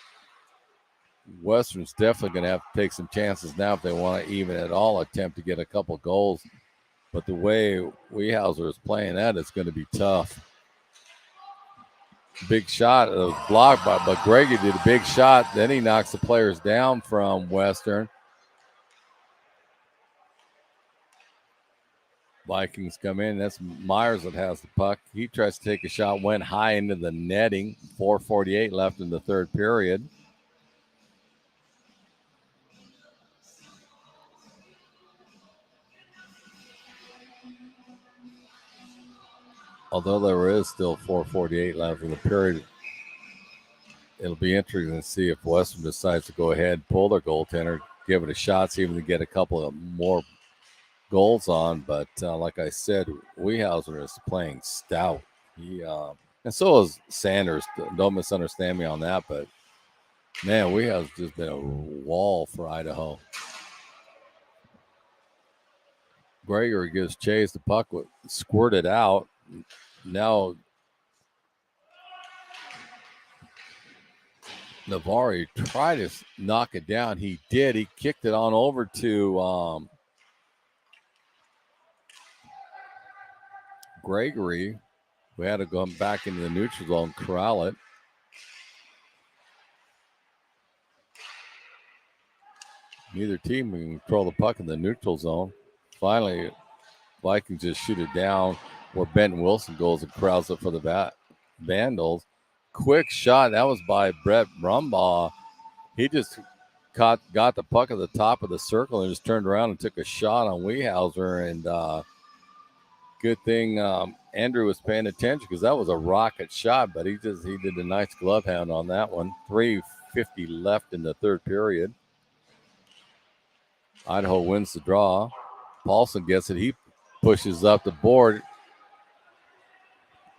Western's definitely going to have to take some chances now if they want to even at all attempt to get a couple goals. But the way Weyerhaeuser is playing that, it's going to be tough. Big shot, it was blocked but Greggy did a big shot. Then he knocks the players down from Western. Vikings come in. That's Myers that has the puck. He tries to take a shot, went high into the netting. 4:48 left in the third period. Although there is still 4:48 left in the period, it'll be interesting to see if Western decides to go ahead, pull their goaltender, give it a shot, see if they get a couple of more goals on. But like I said, Wehauser is playing stout. And so is Sanders. Don't misunderstand me on that, but man, Wehauser's just been a wall for Idaho. Gregory gives chase. The puck squirted out. Now Navari tried to knock it down. He did. He kicked it on over to Gregory. We had to go back into the neutral zone, corral it. Neither team can control the puck in the neutral zone. Finally, Vikings just shoot it down where Benton Wilson goes and corrals it for the Vandals. Quick shot. That was by Brett Brumbaugh. He just got the puck at the top of the circle and just turned around and took a shot on Wehauser. And good thing Andrew was paying attention because that was a rocket shot, but he did a nice glove hand on that one. 3:50 left in the third period. Idaho wins the draw. Paulson gets it. He pushes up the board.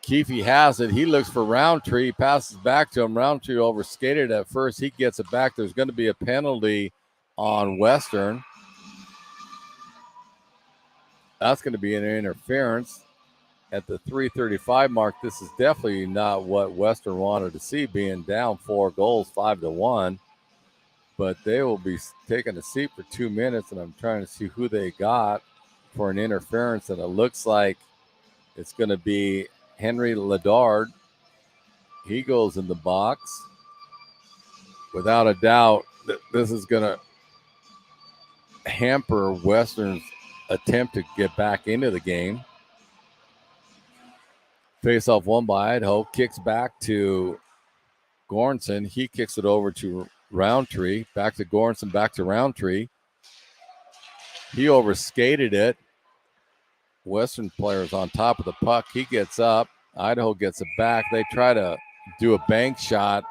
Keefe has it. He looks for Roundtree. He passes back to him. Roundtree overskated at first. He gets it back. There's going to be a penalty on Western. That's going to be an interference at the 3:35 mark. This is definitely not what Western wanted to see, being down 4 goals, 5-1. But they will be taking a seat for 2 minutes, and I'm trying to see who they got for an interference, and it looks like it's going to be Henry Ledard. He goes in the box. Without a doubt, this is going to hamper Western's attempt to get back into the game. Face-off won by Idaho. Kicks back to Goranson. He kicks it over to Roundtree. Back to Goranson. Back to Roundtree. He overskated it. Western players on top of the puck. He gets up. Idaho gets it back. They try to do a bank shot,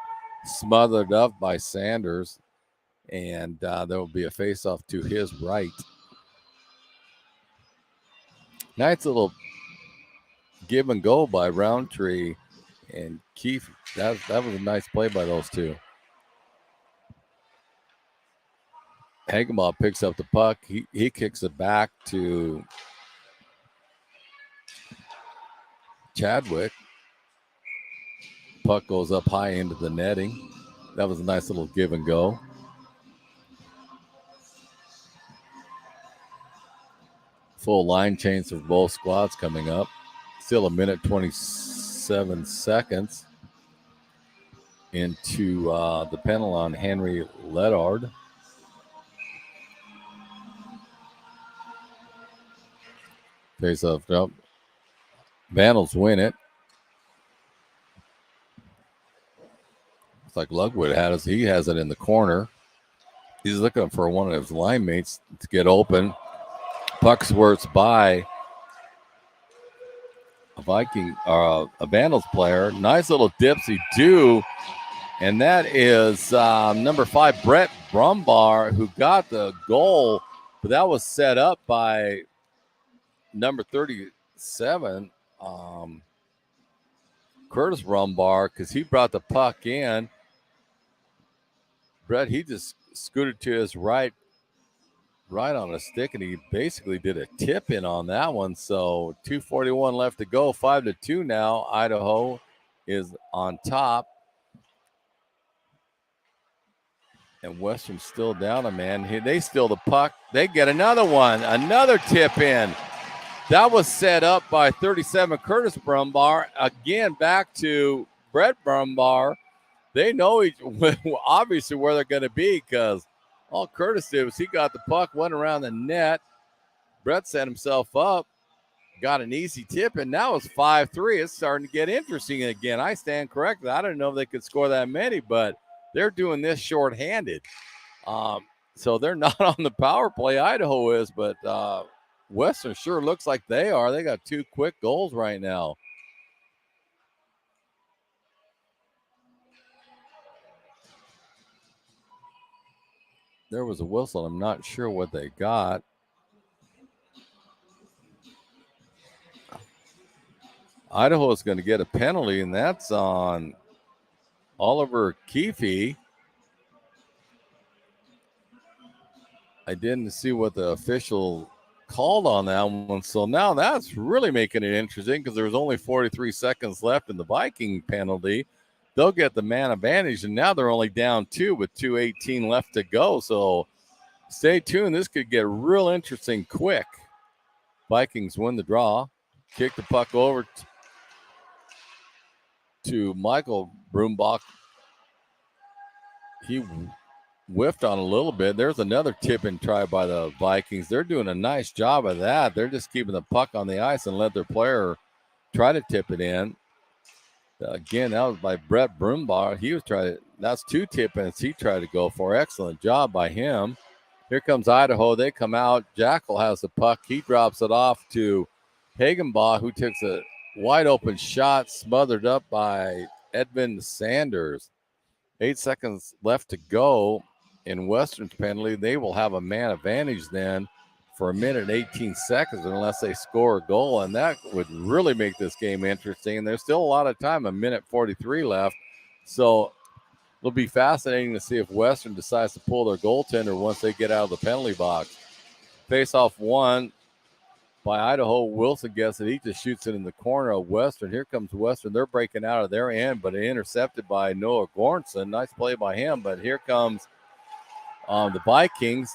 smothered up by Sanders, and there will be a face-off to his right. Nice little give and go by Roundtree and Keefe. That was a nice play by those two. Hagemaw picks up the puck. He kicks it back to Chadwick. Puck goes up high into the netting. That was a nice little give and go. Full line change for both squads coming up. Still a minute 27 seconds into the penalty on Henry Ledard. Face off. Nope. Vandals win it. It's like Lugwood has. He has it in the corner. He's looking for one of his line mates to get open. Puck squirts by a Vandals player. Nice little dipsy do. And that is number 5, Brett Brumbaugh, who got the goal. But that was set up by number 37, Curtis Brumbaugh, because he brought the puck in. Brett, he just scooted to his right on a stick, and he basically did a tip in on that one. So 2:41 left to go, 5-2 now. Idaho is on top. And Western's still down a man. They steal the puck. They get another one, another tip in. That was set up by 37 Curtis Brumbaugh. Again, back to Brett Brumbaugh. They know obviously where they're going to be, because all Curtis did was he got the puck, went around the net. Brett set himself up, got an easy tip, and now it's 5-3. It's starting to get interesting again. I stand corrected. I didn't know if they could score that many, but they're doing this shorthanded. So they're not on the power play. Idaho is, but Western sure looks like they are. They got 2 quick goals right now. There was a whistle. I'm not sure what they got. Idaho is going to get a penalty, and that's on Oliver Keefe. I didn't see what the official called on that one. So now that's really making it interesting because there was only 43 seconds left in the Viking penalty. They'll get the man advantage, and now they're only down 2 with 2:18 left to go. So stay tuned. This could get real interesting quick. Vikings win the draw. Kick the puck over to Michael Broombach. He whiffed on a little bit. There's another tip and try by the Vikings. They're doing a nice job of that. They're just keeping the puck on the ice and let their player try to tip it in. Again, that was by Brett Broombach. He was trying to, that's 2 tip-ins he tried to go for. Excellent job by him. Here comes Idaho. They come out. Jackal has the puck. He drops it off to Hagenbach, who takes a wide open shot, smothered up by Edmund Sanders. 8 seconds left to go in Western's penalty. They will have a man advantage then for 1:18 unless they score a goal, and that would really make this game interesting. And there's still a lot of time, 1:43 left. So it'll be fascinating to see if Western decides to pull their goaltender once they get out of the penalty box. Face-off won by Idaho. Wilson gets it. He just shoots it in the corner of Western. Here comes Western. They're breaking out of their end, but intercepted by Noah Goranson. Nice play by him, but here comes the Vikings.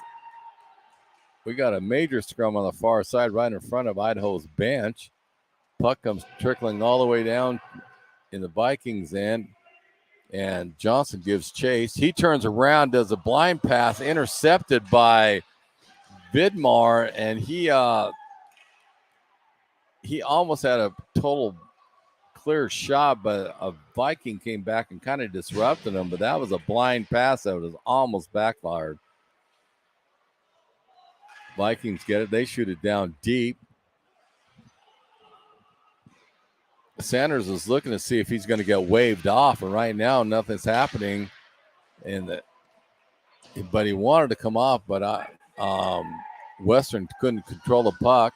We got a major scrum on the far side right in front of Idaho's bench. Puck comes trickling all the way down in the Vikings' end, and Johnson gives chase. He turns around, does a blind pass, intercepted by Vidmar, and he almost had a total clear shot, but a Viking came back and kind of disrupted him, but that was a blind pass that was almost backfired. Vikings get it. They shoot it down deep. Sanders is looking to see if he's going to get waved off, and right now nothing's happening. But he wanted to come off, but Western couldn't control the puck.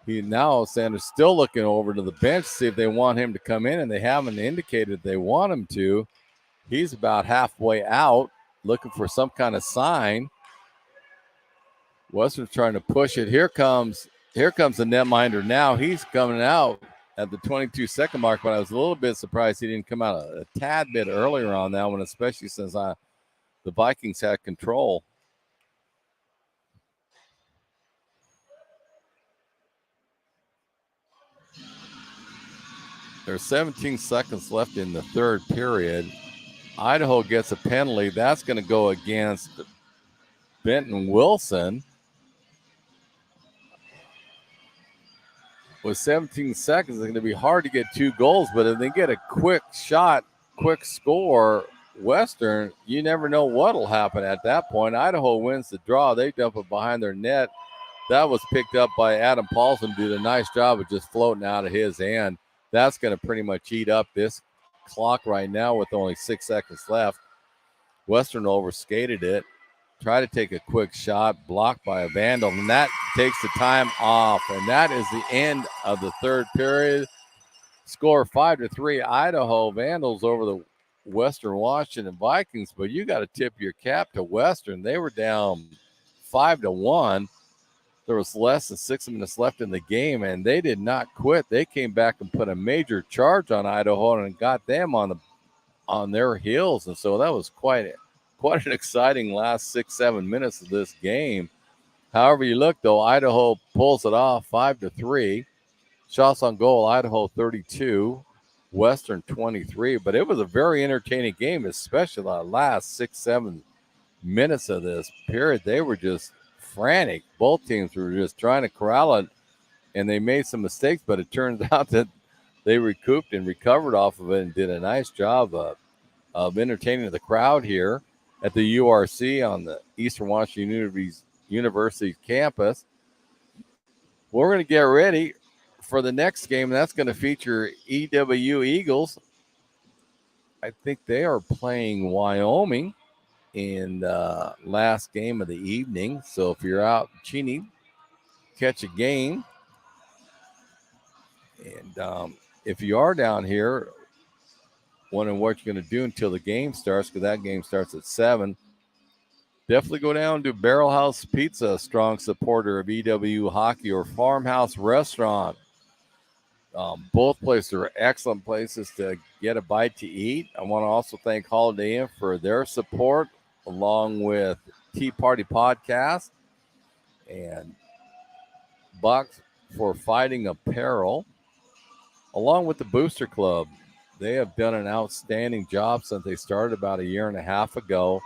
Sanders still looking over to the bench to see if they want him to come in, and they haven't indicated they want him to. He's about halfway out, looking for some kind of sign. Western's trying to push it. Here comes the netminder now. He's coming out at the 22-second mark, but I was a little bit surprised he didn't come out a tad bit earlier on that one, especially since the Vikings had control. There's 17 seconds left in the third period. Idaho gets a penalty. That's going to go against Benton Wilson. With 17 seconds, it's going to be hard to get 2 goals, but if they get a quick shot, quick score, Western, you never know what will happen at that point. Idaho wins the draw. They dump it behind their net. That was picked up by Adam Paulson, did a nice job of just floating out of his end. That's going to pretty much eat up this clock right now with only 6 seconds left. Western overskated it. Try to take a quick shot, blocked by a Vandal, and that takes the time off. And that is the end of the third period. Score 5-3, Idaho Vandals over the Western Washington Vikings. But you got to tip your cap to Western. They were down 5-1. There was less than 6 minutes left in the game, and they did not quit. They came back and put a major charge on Idaho and got them on their heels. And so that was quite an exciting last 6-7 minutes of this game. However you look, though, Idaho pulls it off 5-3. Shots on goal, Idaho 32, Western 23. But it was a very entertaining game, especially the last 6-7 minutes of this period. They were just frantic. Both teams were just trying to corral it. and they made some mistakes, but it turns out that they recouped and recovered off of it and did a nice job of entertaining the crowd here at the URC on the Eastern Washington University campus. We're going to get ready for the next game. That's going to feature EW Eagles. I think they are playing Wyoming in the last game of the evening. So if you're out in Cheney, catch a game. And if you are down here, wondering what you're going to do until the game starts, because that game starts at 7, definitely go down to Barrel House Pizza, a strong supporter of EW Hockey, or Farmhouse Restaurant. Both places are excellent places to get a bite to eat. I want to also thank Holiday Inn for their support, along with Tea Party Podcast and Bucks for Fighting Apparel, along with the Booster Club. They have done an outstanding job since they started about a year and a half ago.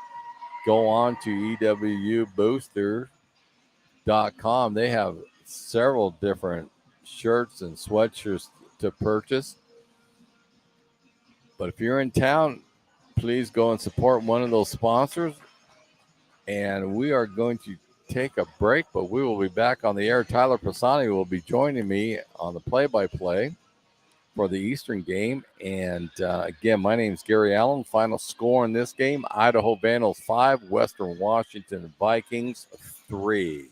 Go on to ewbooster.com. They have several different shirts and sweatshirts to purchase. But if you're in town, please go and support one of those sponsors. And we are going to take a break, but we will be back on the air. Tyler Pisani will be joining me on the play-by-play for the Eastern game. And again, my name is Gary Allen. Final score in this game, Idaho Vandals 5, Western Washington Vikings 3.